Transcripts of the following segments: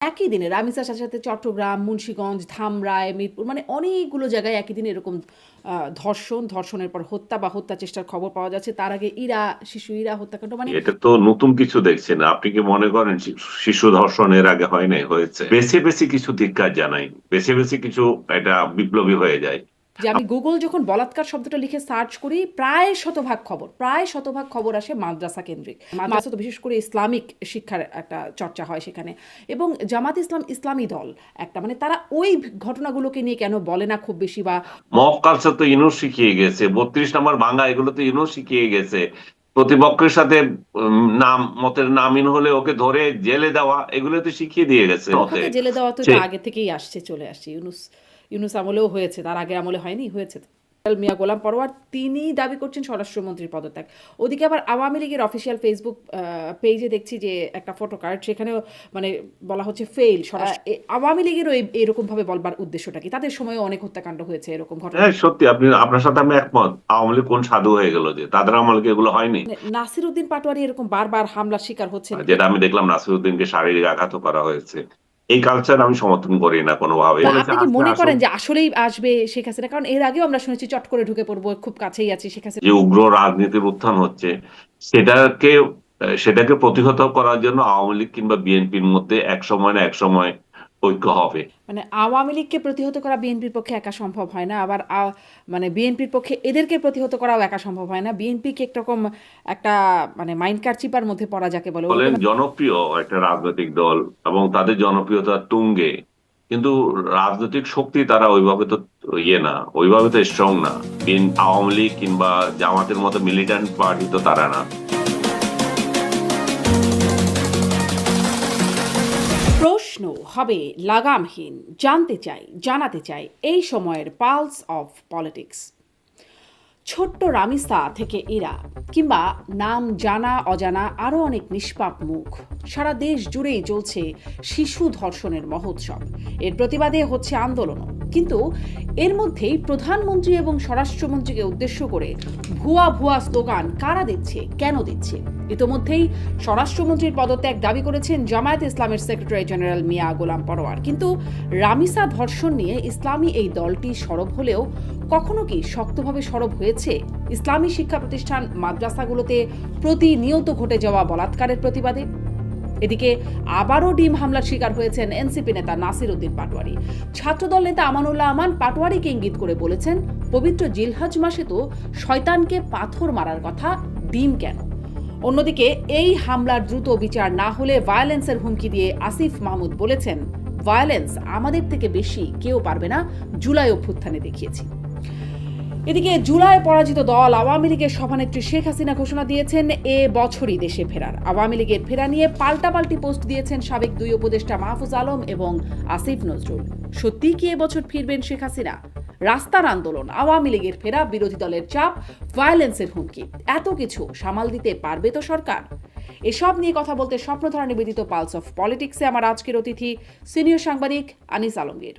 একই দিনে রামিসার সাথে সাথে চট্টগ্রাম, মুন্সিগঞ্জ, ধামরাই, মিরপুর মানে অনেকগুলো জায়গায় একই দিনে এরকম ধর্ষণের পর হত্যা বা হত্যা চেষ্টার খবর পাওয়া যাচ্ছে। তার আগে শিশু ইরা হত্যাকাণ্ড মানে এটা তো নতুন কিছু দেখছেন। আপনি কি মনে করেন শিশু ধর্ষণ এর আগে হয় নাই? হয়েছে। বেছে বেছে কিছু ধিক্কার জানাই, বেছে বেছে কিছু, এটা বিপ্লবী হয়ে যায়। যে আমি গুগল যখন বলাৎকার শব্দটা লিখে সার্চ করি প্রায় শতভাগ খবর আসে মাদ্রাসা কেন্দ্রিক। মাদ্রাসা তো বিশেষ করে ইসলামিক শিক্ষার একটা চর্চা হয় সেখানে, এবং জামাত ইসলাম ইসলামী দল একটা মানে তারা ওই ঘটনাগুলোকে নিয়ে কেন বলে না খুব বেশি, বা মব কালচার তো ইউনুস শিখিয়ে গেছে, 32 নম্বর ভাঙা, এগুলো তো ইউনুস শিখিয়ে গেছে। প্রতিপক্ষের সাথে নাম মতের নামিন হলে ওকে ধরে জেলে দেওয়া, এগুলো তো শিখিয়ে দিয়ে গেছে মতে। ওখানে জেলে দেওয়া তো সে এটা আগে থেকেই আসছে, চলে আসছে। ইউনুস ইউনুস আমলেও হয়েছে, তার আগে আমলে হয়নি, হয়েছে তো। মিয়া গোলাম পরোয়ার তিনি দাবি করছেন স্বরাষ্ট্রমন্ত্রীর পদত্যাগ। ওদিকে আবার আওয়ামী লীগের অফিসিয়াল ফেসবুক পেজে দেখছি যে একটা ফটো কার্ড, সেখানেও মানে বলা হচ্ছে ফেইল স্বরাষ্ট্র। আওয়ামী লীগেরও এরকম ভাবে বলবার উদ্দেশ্যটা কি? তাদের সময়ও অনেক হত্যাকাণ্ড হয়েছে, এরকম ঘটনা। হ্যাঁ, সত্যি, আপনার সাথে আমি একমত। আওয়ামী লীগ কোন সাধু হয়ে গেল যে তাদের আমলকে এগুলো হয়নি? মানে নাসির উদ্দিন পাটোয়ারি এরকম বারবার হামলার শিকার হচ্ছেন। যেটা আমি দেখলাম, নাসিরউদ্দিনকে শারীরিক আঘাত করা হয়েছে। এই কালচার আমি সমর্থন করি না কোনোভাবে। তা বলেছে আপনি কি আসবে, মনে আসুক। করেন যে আসলেই আসবে শেখ হাসিনা? কারণ এর আগেও আমরা শুনেছি চট করে ঢুকে পড়বো, খুব কাছেই আছি শেখ হাসিনা। যে উগ্র রাজনীতির উত্থান হচ্ছে, সেটাকে সেটাকে প্রতিহত করার জন্য আওয়ামী লীগ কিংবা বিএনপির মধ্যে এক সময় না এক সময় ঐক্য হবে। মানে আওয়ামী লীগকে প্রতিহত করা বিএনপির পক্ষে একা সম্ভব হয় না, আবার মানে বিএনপির পক্ষে এদেরকে প্রতিহত করাও একা সম্ভব হয় না। বিএনপিকে একরকম একটা মানে মাইন্ড কারচিপার মধ্যে পড়া যাকে বলে, বলেন ওরকম। জনপ্রিয় একটা রাজনৈতিক দল এবং তাদের জনপ্রিয়তা তুঙ্গে, কিন্তু রাজনৈতিক শক্তি তারা ওইভাবে তো না, ওইভাবে তো স্ট্রং না। আওয়ামী লীগ কিংবা জামাতের মতো মিলিটেন্ট পার্টি তো তারা না। প্রশ্ন হবে লাগামহীন, জানাতে চাই এই সময়ের পালস অফ পলিটিক্স। ছোট্ট রামিসা থেকে ইরা, কিংবা নাম জানা অজানা আরও অনেক নিষ্পাপ মুখ, সারা দেশ জুড়েই চলছে শিশু ধর্ষণের মহোৎসব। এর প্রতিবাদে হচ্ছে আন্দোলনও, কিন্তু এর মধ্যেই প্রধানমন্ত্রী এবং স্বরাষ্ট্রমন্ত্রীকে উদ্দেশ্য করে ভুয়া স্লোগান কারা দিচ্ছে, কেন দিচ্ছে? ইতোমধ্যেই স্বরাষ্ট্রমন্ত্রীর পদত্যাগ দাবি করেছেন জামায়াত ইসলামের সেক্রেটারি জেনারেল মিয়া গোলাম পরোয়ার। কিন্তু রামিসা ধর্ষণ নিয়ে ইসলামী এই দলটি সরব হলেও কখনো কি শক্তভাবে সরব হয়েছে ইসলামী শিক্ষা প্রতিষ্ঠান মাদ্রাসাগুলোতে প্রতিনিয়ত ঘটে যাওয়া বলাৎকারের প্রতিবাদে? এদিকে আবারও ডিম হামলার শিকার হয়েছেন এনসিপি নেতা নাসির উদ্দিন পাটোয়ারি। ছাত্রদল নেতা আমানুল্লাহ আমান পাটোয়ারিকে ইঙ্গিত করে বলেছেন, পবিত্র জিলহজ মাসে তো শয়তানকে পাথর মারার কথা, ডিম কেন? অন্যদিকে এই হামলার দ্রুত বিচার না হলে ভায়োলেন্সের হুমকি দিয়ে আসিফ মাহমুদ বলেছেন, ভায়োলেন্স আমাদের থেকে বেশি কেউ পারবে না, জুলাই অভ্যুত্থানে দেখিয়েছি। এদিকে জুলাই পরাজিত দল আওয়ামী লীগের সভানেত্রী শেখ হাসিনা ঘোষণা দিয়েছেন এ বছরই দেশে ফেরার। আওয়ামী লীগের ফেরা নিয়ে পাল্টাপাল্টি পোস্ট দিয়েছেন সাবেক দুই উপদেষ্টা মাহফুজ আলম এবং আসিফ নজরুল। সত্যিই কি এবছর ফিরবেন শেখ হাসিনা? রাস্তার আন্দোলন, আওয়ামী লীগের ফেরা, বিরোধী দলের চাপ, ভায়োলেন্সের হুমকি, এত কিছু সামাল দিতে পারবে তো সরকার? এসব নিয়ে কথা বলতে স্বপ্নধারা নিবেদিত পালস অফ পলিটিক্সে আমার আজকের অতিথি সিনিয়র সাংবাদিক আনিস আলমগীর।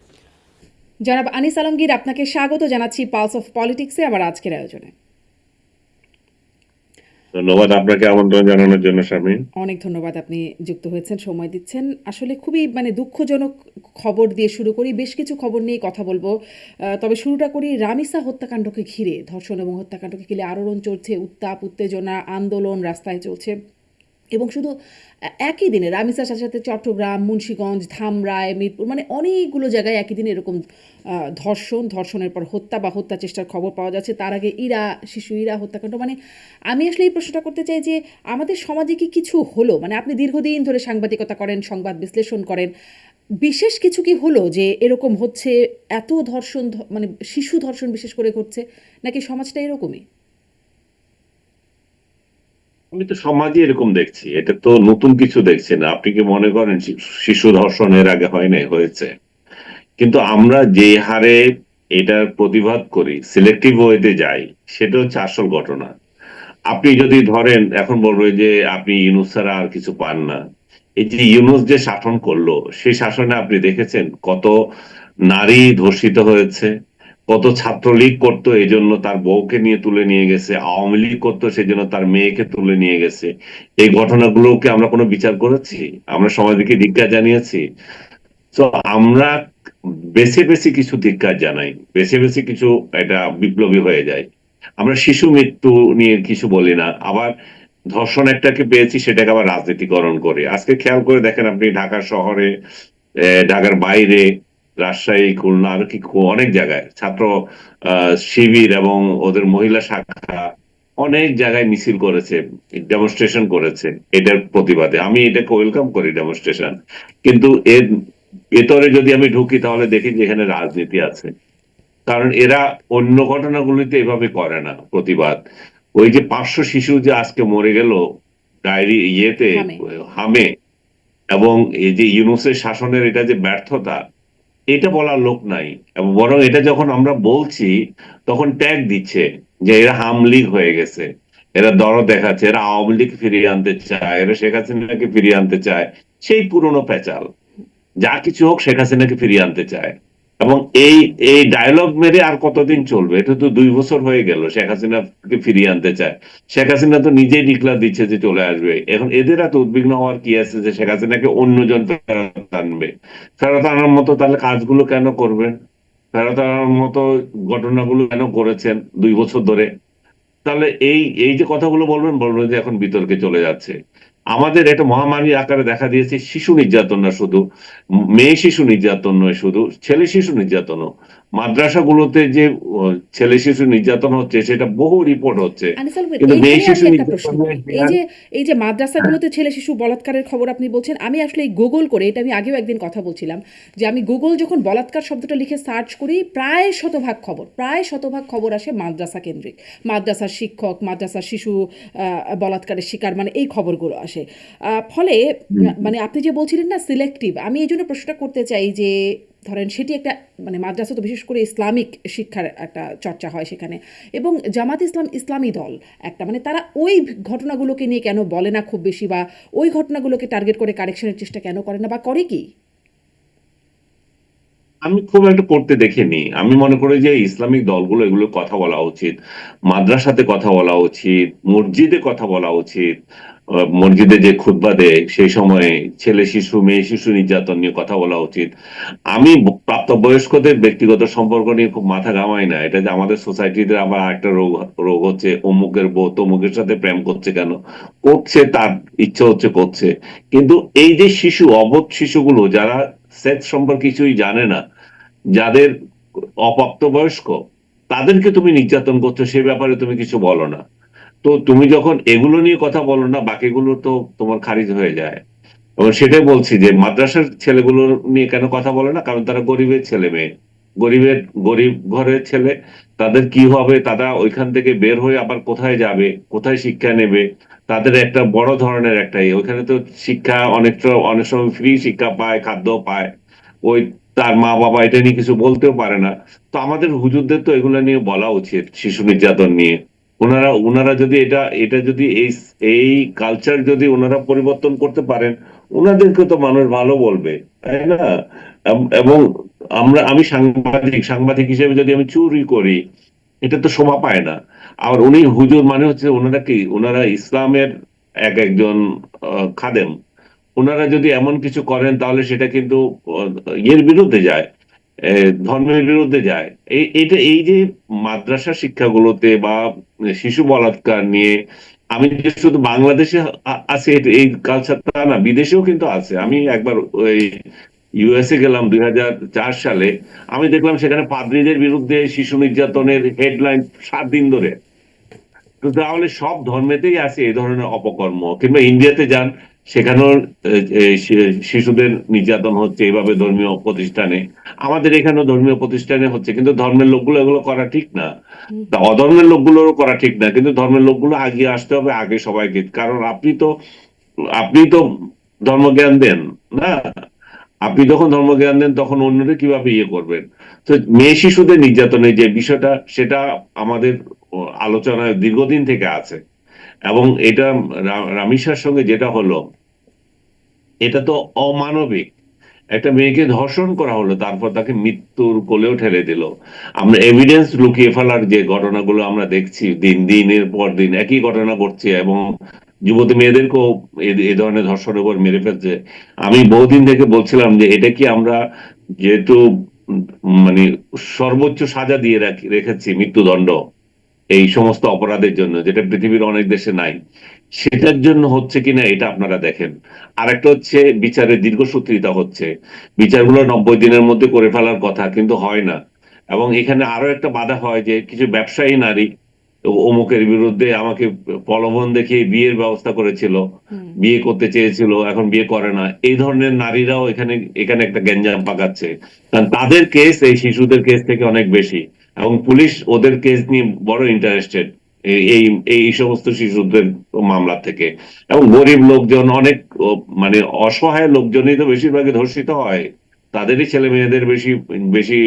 জনাব আনিস আলমগীর, আপনাকে স্বাগত জানাচ্ছি পালস অফ পলিটিক্সে আমার আজকের আয়োজনে। ধন্যবাদ আপনাকে আমন্ত্রণ জানানোর জন্য শামীম। অনেক ধন্যবাদ, আপনি যুক্ত হয়েছেন, সময় দিচ্ছেন। আসলে খুবই মানে দুঃখজনক খবর দিয়ে শুরু করি, বেশ কিছু খবর নিয়ে কথা বলবো। তবে শুরুটা করি রামিসা হত্যাকাণ্ডকে ঘিরে। ধর্ষণ এবং হত্যাকাণ্ডকে ঘিরে আলোড়ন চলছে, উত্তাপ উত্তেজনা, আন্দোলন রাস্তায় চলছে। এবং শুধু একই দিনে রামিসার সাথে সাথে চট্টগ্রাম, মুন্সিগঞ্জ, ধামরাই, মিরপুর মানে অনেকগুলো জায়গায় একই দিনে এরকম ধর্ষণের পর হত্যা বা হত্যা চেষ্টার খবর পাওয়া যাচ্ছে। তার আগে শিশু ইরা হত্যাকাণ্ড মানে আমি আসলে এই প্রশ্নটা করতে চাই যে আমাদের সমাজে কি কিছু হলো? মানে আপনি দীর্ঘদিন ধরে সাংবাদিকতা করেন, সংবাদ বিশ্লেষণ করেন, বিশেষ কিছু কি হলো যে এরকম হচ্ছে, এত ধর্ষণ মানে শিশু ধর্ষণ বিশেষ করে ঘটছে, নাকি সমাজটা এরকমই? আমি তো সমাজে এরকম দেখছি, এটা তো নতুন কিছু দেখছি না। আপনি কি মনে করেন শিশু ধর্ষণ এর আগে হয় নাই? হয়েছে। কিন্তু আমরা যে হারে এটার প্রতিবাদ করি, সিলেক্টিভ ওয়েতে যাই, সেটা হচ্ছে আসল ঘটনা। আপনি যদি ধরেন, এখন বলবো যে আপনি ইউনূস ছাড়া আর কিছু পান না। এই যে ইউনূস যে শাসন করলো, সেই শাসনে আপনি দেখেছেন কত নারী ধর্ষিত হয়েছে, কত ছাত্রলীগ করতো এই জন্য তার বউকে নিয়ে তুলে নিয়ে গেছে, আওয়ামী লীগ করতো সেই জন্য তার মেয়েকে তুলে নিয়ে গেছে। এই ঘটনাগুলোকে আমরা কোনো বিচার করেছি? আমরা সমাজকে ধিক্কার জানিয়েছি? তো আমরা বেছে বেছে কিছু ধিক্কার জানাই, বেছে বেছে কিছু এটা বিপ্লবী হয়ে যায়। আমরা শিশু মৃত্যু নিয়ে কিছু বলি না, আবার ধর্ষণ একটাকে পেয়েছি সেটাকে আবার রাজনীতিকরণ করে। আজকে খেয়াল করে দেখেন আপনি, ঢাকা শহরে, ঢাকার বাইরে, রাজশাহী, খুলনা, আরো কি অনেক জায়গায় ছাত্র শিবির এবং ওদের মহিলা শাখা অনেক জায়গায় মিছিল করেছে, ডেমনস্ট্রেশন করেছে এটার প্রতিবাদে। আমি এটাকে ওয়েলকাম করি, ডেমনস্ট্রেশন। কিন্তু এর ভেতরে যদি আমি ঢুকি তাহলে দেখি যে এখানে রাজনীতি আছে। কারণ এরা অন্য ঘটনাগুলিতে এভাবে করে না প্রতিবাদ। ওই যে 500 শিশু যে আজকে মরে গেল ডায়রি ইয়েতে, হামে। হামে, এবং এই যে ইউনূসের শাসনের এটা যে ব্যর্থতা, এটা বলার লোক নাই। এবং বরং এটা যখন আমরা বলছি তখন ট্যাগ দিচ্ছে যে এরা হামলিগ হয়ে গেছে, এরা দরদ দেখাচ্ছে, এরা আওয়ামী লীগ ফিরিয়ে আনতে চায়, এরা শেখ হাসিনাকে ফিরিয়ে আনতে চায়। সেই পুরনো পেঁচাল, যা কিছু হোক শেখ হাসিনাকে ফিরিয়ে আনতে চায়। এবং এই এই ডায়লগ মেরে আর কতদিন চলবে? এটা তো 2 বছর হয়ে গেল শেখ হাসিনাকে ফিরিয়ে আনতে চায়। শেখ হাসিনা তো নিজেই ডিক্লার দিচ্ছে যে চলে আসবে। এখন এদের এত উদ্বিগ্ন হওয়ার কি আছে যে শেখ হাসিনাকে অন্যজন ফেরত আনবে? ফেরত আনার মতো তাহলে কাজগুলো কেন করবেন? ফেরত আনার মতো ঘটনাগুলো কেন করেছেন 2 বছর ধরে? তাহলে এই এই যে কথাগুলো বলবেন, বলবেন যে এখন বিতর্কে চলে যাচ্ছে। আমাদের একটা মহামারী আকারে দেখা দিয়েছে শিশু নির্যাতন না শুধু, মেয়ে শিশু নির্যাতন নয় শুধু, ছেলে শিশু নির্যাতনও। মাদ্রাসাগুলোতে যে ছেলে শিশু নির্যাতন হচ্ছে সেটা বহু রিপোর্ট হচ্ছে, আনিসুল আহমেদ, কিন্তু মেয়ে এইখানে শিশু আমি একটা প্রশ্ন নির্যাতনের করি। হার। এই যে মাদ্রাসাগুলোতে ছেলে শিশু বলাৎকারের খবর আপনি বলছেন, আমি আসলে এই গুগল করে, এটা আমি আগেও একদিন কথা বলছিলাম, যে আমি গুগল যখন বলাৎকার শব্দটা লিখে সার্চ করি, প্রায় শতভাগ খবর আসে মাদ্রাসা কেন্দ্রিক। মাদ্রাসার শিক্ষক, মাদ্রাসার শিশু বলাৎকারের শিকার, মানে এই খবরগুলো আসে। ফলে মানে আপনি যে বলছিলেন না সিলেক্টিভ, আমি এই জন্য প্রশ্নটা করতে চাই যে ধরেন সেটি একটা, মানে মাদ্রাসা তো বিশেষ করে ইসলামিক শিক্ষার একটা চর্চা হয় সেখানে, এবং জামাত ইসলাম ইসলামী দল একটা, মানে তারা ওই ঘটনাগুলোকে নিয়ে কেন বলে না খুব বেশি, বা ওই ঘটনাগুলোকে টার্গেট করে কারেকশনের চেষ্টা কেন করে না, বা করে কি? আমি খুব একটা করতে দেখিনি। আমি মনে করি যে ইসলামিক দলগুলো এগুলো কথা বলা উচিত, মাদ্রাসাতে কথা বলা উচিত, মসজিদে কথা বলা উচিত। মসজিদে যে খুতবা দেয় সেই সময়ে ছেলে শিশু মেয়ে শিশু নির্যাতন নিয়ে কথা বলা উচিত। আমি প্রাপ্তবয়স্কদের ব্যক্তিগত সম্পর্ক নিয়ে খুব মাথা ঘামাই না। এটা যে আমাদের সোসাইটিতে আবার একটা রোগ রোগ হচ্ছে, অমুকের বউ তমুকের সাথে প্রেম করছে কেন? করছে, তার ইচ্ছে হচ্ছে করছে। কিন্তু এই যে শিশু, অবোধ শিশুগুলো যারা সেক্স সম্পর্কে কিছুই জানে না, যাদের অপ্রাপ্তবয়স্ক, তাদেরকে তুমি নির্যাতন করছো, সে ব্যাপারে তুমি কিছু বলো না। তো তুমি যখন এগুলো নিয়ে কথা বলো না, বাকিগুলো তো তোমার খারিজ হয়ে যায়। এবং সেটাই বলছি যে মাদ্রাসার ছেলেগুলো নিয়ে কেন কথা বলে না, কারণ তারা গরিবের ছেলে মেয়ে, গরিবের গরিব ঘরের ছেলে। তাদের কি হবে? তারা ওইখান থেকে বের হয়ে আবার কোথায় যাবে, কোথায় শিক্ষা নেবে? তাদের একটা বড় ধরনের একটাই, ওইখানে তো শিক্ষা অনেকটা, অনেক সময় ফ্রি শিক্ষা পায়, খাদ্য পায়। ওই তার মা বাবা এটা নিয়ে কিছু বলতেও পারে না। তো আমাদের হুজুরদের তো এগুলো নিয়ে বলা উচিত, শিশু নির্যাতন নিয়ে। ওনারা ওনারা যদি এটা এটা যদি এই এই কালচার যদি ওনারা পরিবর্তন করতে পারেন, ওনাদেরকে তো মানুষ ভালো বলবে, তাই না? এবং আমি সাংবাদিক, সাংবাদিক হিসেবে যদি আমি চুরি করি, এটা তো শোভা পায় না। আর উনি হুজুর মানে হচ্ছে, ওনারা কি, ওনারা ইসলামের একজন খাদেম। ওনারা যদি এমন কিছু করেন তাহলে সেটা কিন্তু ইয়ের বিরুদ্ধে যায়, ধর্মের বিরুদ্ধে যায়। এটা এই যে মাদ্রাসা শিক্ষাগুলোতে বা শিশু বলাৎকার নিয়ে, আমি যে শুধু বাংলাদেশে আছে এই কালচারটা না, বিদেশেও কিন্তু আছে। আমি একবার ওই ইউএসএ গেলাম 2004 সালে। আমি দেখলাম সেখানে পাদ্রীদের বিরুদ্ধে শিশু নির্যাতনের হেডলাইন 7 দিন ধরে। তো তাহলে সব ধর্মেতেই আছে এই ধরনের অপকর্ম। কিংবা ইন্ডিয়াতে যান, সেখানেও শিশুদের নির্যাতন হচ্ছে এইভাবে ধর্মীয় প্রতিষ্ঠানে। আমাদের এখানেও ধর্মীয় প্রতিষ্ঠানে হচ্ছে, কিন্তু ধর্মের লোকগুলো এগুলো করা ঠিক না। তা অধর্মের লোকগুলোরও করা ঠিক না, কিন্তু ধর্মের লোকগুলো আগে আসতে হবে আগে সবাইকে। কারণ আপনি তো ধর্মজ্ঞান দেন না। আপনি যখন ধর্মজ্ঞান দেন তখন অন্যরা কিভাবে ইয়ে করবেন? তো মেয়ে শিশুদের নির্যাতনের যে বিষয়টা, সেটা আমাদের আলোচনায় দীর্ঘদিন থেকে আছে। এবং এটা রামিসার সঙ্গে যেটা হলো, এটা তো অমানবিক। একটা মেয়েকে ধর্ষণ করা হলো, তারপর তাকে মৃত্যুর কোলেও ঠেলে দিল। আমরা এভিডেন্স লুকিয়ে ফেলার যে ঘটনাগুলো আমরা দেখছি, দিনের পর দিন একই ঘটনা ঘটছে, এবং যুবতী মেয়েদেরকেও এ ধরনের ধর্ষণের উপর মেরে ফেলছে। আমি বহুদিন থেকে বলছিলাম যে এটা কি আমরা, যেহেতু মানে সর্বোচ্চ সাজা দিয়ে রেখেছি মৃত্যুদণ্ড এই সমস্ত অপরাধের জন্য, যেটা পৃথিবীর অনেক দেশে নাই, সেটার জন্য হচ্ছে কিনা এটা আপনারা দেখেন। আরেকটা হচ্ছে বিচারের দীর্ঘসূত্রিতা হচ্ছে। বিচারগুলো 90 দিনের মধ্যে করে ফেলার কথা, কিন্তু হয় না। এবং এখানে আরো একটা বাধা হয় যে কিছু ব্যবসায়ী নারী অমুকের বিরুদ্ধে আমাকে প্রলোভন দেখিয়ে বিয়ের ব্যবস্থা করেছিল, হুম। বিয়ে করতে চেয়েছিল, এখন বিয়ে করে না, এই ধরনের নারীরাও এখানে এখানে একটা গ্যাঞ্জাম পাকাচ্ছে। কারণ তাদের কেস এই শিশুদের কেস থেকে অনেক বেশি, এবং পুলিশ ওদের কেস নিয়ে বড় ইন্টারেস্টেড এই এই এই সমস্ত শিশুদের মামলা থেকে। এবং গরিব লোকজন অনেক মানে অসহায় লোকজনই তো বেশিরভাগই ধর্ষিত হয়, তাদেরই ছেলে মেয়েদের বেশি বেশি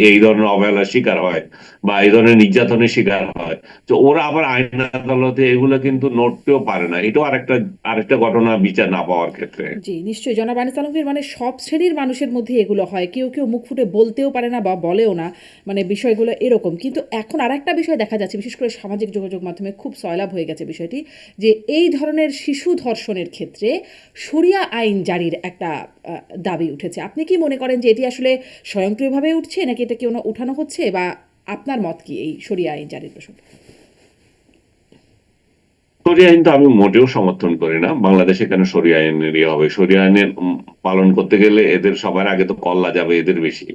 এই ধরনের অবহেলার শিকার হয় বা এই ধরনের নির্যাতনের শিকার হয়। তো ওরা আবার আইন আদালতে এগুলো কিন্তু নড়তেও পারে না। এটাও আরেকটা আরেকটা ঘটনা, বিচার না পাওয়ার ক্ষেত্রে। জি, নিশ্চয়ই জনাব আনিস আলমগীর, মানে সব শ্রেণীর মানুষের মধ্যে এগুলো হয়, কেউ কেউ মুখ ফুটে বলতেও পারে না বা বলেও না, মানে বিষয়গুলো এরকম। কিন্তু এখন আরেকটা বিষয় দেখা যাচ্ছে, বিশেষ করে সামাজিক যোগাযোগ মাধ্যমে খুব সয়লাব হয়ে গেছে বিষয়টি, যে এই ধরনের শিশু ধর্ষণের ক্ষেত্রে শরিয়া আইন জারির একটা দাবি উঠেছে। আপনি কি মনে করেন যে এটি আসলে স্বয়ংক্রিয়ভাবে উঠছে, নাকি এটা কেউ উঠানো হচ্ছে, বা আপনার মত কি এই শরিয়া আইন জারির প্রসঙ্গে? শরিয়া আইন তো আমি মোটেও সমর্থন করি না। বাংলাদেশে কেন শরিয়া আইনের ইয়ে হবে? শরিয়া আইনের পালন করতে গেলে এদের সবার আগে তো কল্লা যাবে এদের বেশি,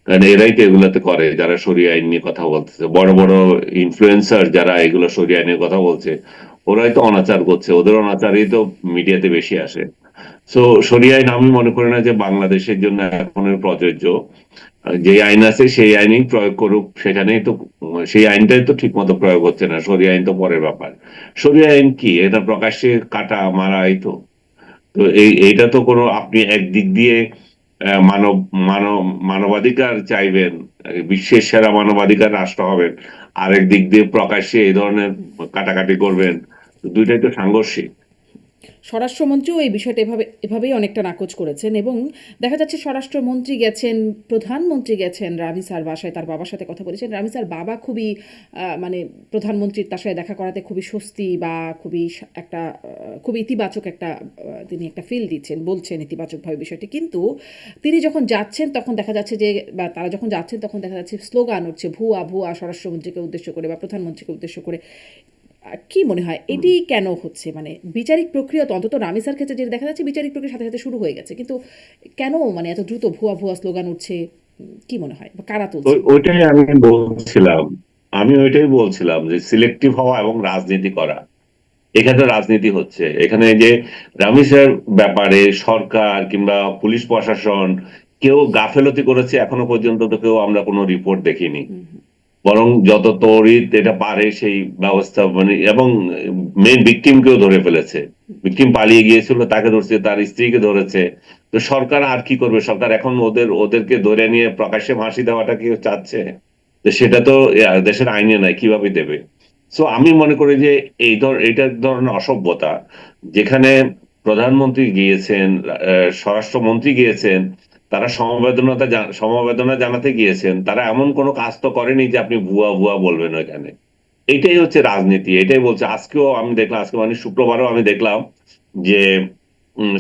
কারণ এরাই তো এগুলাতে করে, যারা শরিয়া আইন নিয়ে কথা বলতেছে, বড় বড় ইনফ্লুয়েন্সার যারা এগুলো শরিয়া আইনের কথা বলছে, ওরাই তো অনাচার করছে, ওদের অনাচারই তো মিডিয়াতে বেশি আসে। সো শরিয়া আইন আমি মনে করি না যে বাংলাদেশের জন্য এখন প্রযোজ্য। যে আইন আছে সেই আইনই প্রয়োগ করুক, সেখানেই তো সেই আইনটাই তো ঠিক মতো প্রয়োগ হচ্ছে না। শরিয়া আইন তো পরের ব্যাপার। শরিয়া আইন কি, এটা প্রকাশ্যে কাটা মারা, এই তো। তো এইটা তো কোনো, আপনি একদিক দিয়ে মানব মানব মানবাধিকার চাইবেন, বিশ্বের সেরা মানবাধিকার রাষ্ট্র হবেন, আরেক দিক দিয়ে প্রকাশ্যে এই ধরনের কাটাকাটি করবেন, তো দুইটাই তো সাংঘর্ষিক। স্বরাষ্ট্রমন্ত্রীও এই বিষয়টা এভাবেই অনেকটা নাকচ করেছেন, এবং দেখা যাচ্ছে স্বরাষ্ট্রমন্ত্রী গেছেন, প্রধানমন্ত্রী গেছেন রামি স্যার বাসায়, তার বাবার সাথে কথা বলেছেন। রামি স্যার বাবা খুবই মানে প্রধানমন্ত্রীর তার সাথে দেখা করাতে খুবই স্বস্তি, বা খুবই একটা খুবই ইতিবাচক একটা তিনি একটা ফিল দিচ্ছেন, বলছেন ইতিবাচকভাবে বিষয়টি। কিন্তু তিনি যখন যাচ্ছেন তখন দেখা যাচ্ছে যে, বা তারা যখন যাচ্ছেন তখন দেখা যাচ্ছে স্লোগান উঠছে ভুয়া ভুয়া, স্বরাষ্ট্রমন্ত্রীকে উদ্দেশ্য করে বা প্রধানমন্ত্রীকে উদ্দেশ্য করে। কি মনে হয় এটি কেন হচ্ছে? মানে বিচারিক প্রক্রিয়া তো অন্তত রামিসার ক্ষেত্রে যেটা দেখা যাচ্ছে, বিচারিক প্রক্রিয়ার সাথে সাথে শুরু হয়ে গেছে, কিন্তু কেন মানে এত দ্রুত ভুয়া ভুয়া স্লোগান উঠছে? কি মনে হয়, বা কারা তুলছে? ওইটাই আমি বলছিলাম, আমি ওইটাই বলছিলাম যে সিলেক্টিভ হওয়া এবং রাজনীতি করা, এখানে রাজনীতি হচ্ছে। এখানে যে রামিসের ব্যাপারে সরকার কিংবা পুলিশ প্রশাসন কেউ গাফেলতি করেছে এখনো পর্যন্ত তো কেউ আমরা কোনো রিপোর্ট দেখিনি। হুম, হুম। বরং যত তড়িৎ এটা পারে সেই ব্যবস্থা, মানে এবং মেন ভিকটিমকেও ধরে ফেলেছে। ভিকটিম পালিয়ে গিয়েছিল, তাকে ধরছে, তার স্ত্রীকে ধরেছে। তো সরকার আর কি করবে? সরকার এখন ওদেরকে ধরে নিয়ে প্রকাশ্যে ফাঁসি দেওয়াটা কি চাচ্ছে? তো সেটা তো দেশের আইনে নাই, কিভাবে দেবে? সো আমি মনে করি যে এইটা এক ধরনের অসভ্যতা, যেখানে প্রধানমন্ত্রী গিয়েছেন, স্বরাষ্ট্রমন্ত্রী গিয়েছেন, তারা সমবেদনা জানাতে গিয়েছেন, তারা এমন কোনো কাজ তো করেনি যে আপনি ভুয়া ভুয়া বলবেন ওইখানে। এইটাই হচ্ছে রাজনীতি, এটাই বলছে। আজকেও আমি দেখলাম, আজকে মানে শুক্রবারও আমি দেখলাম যে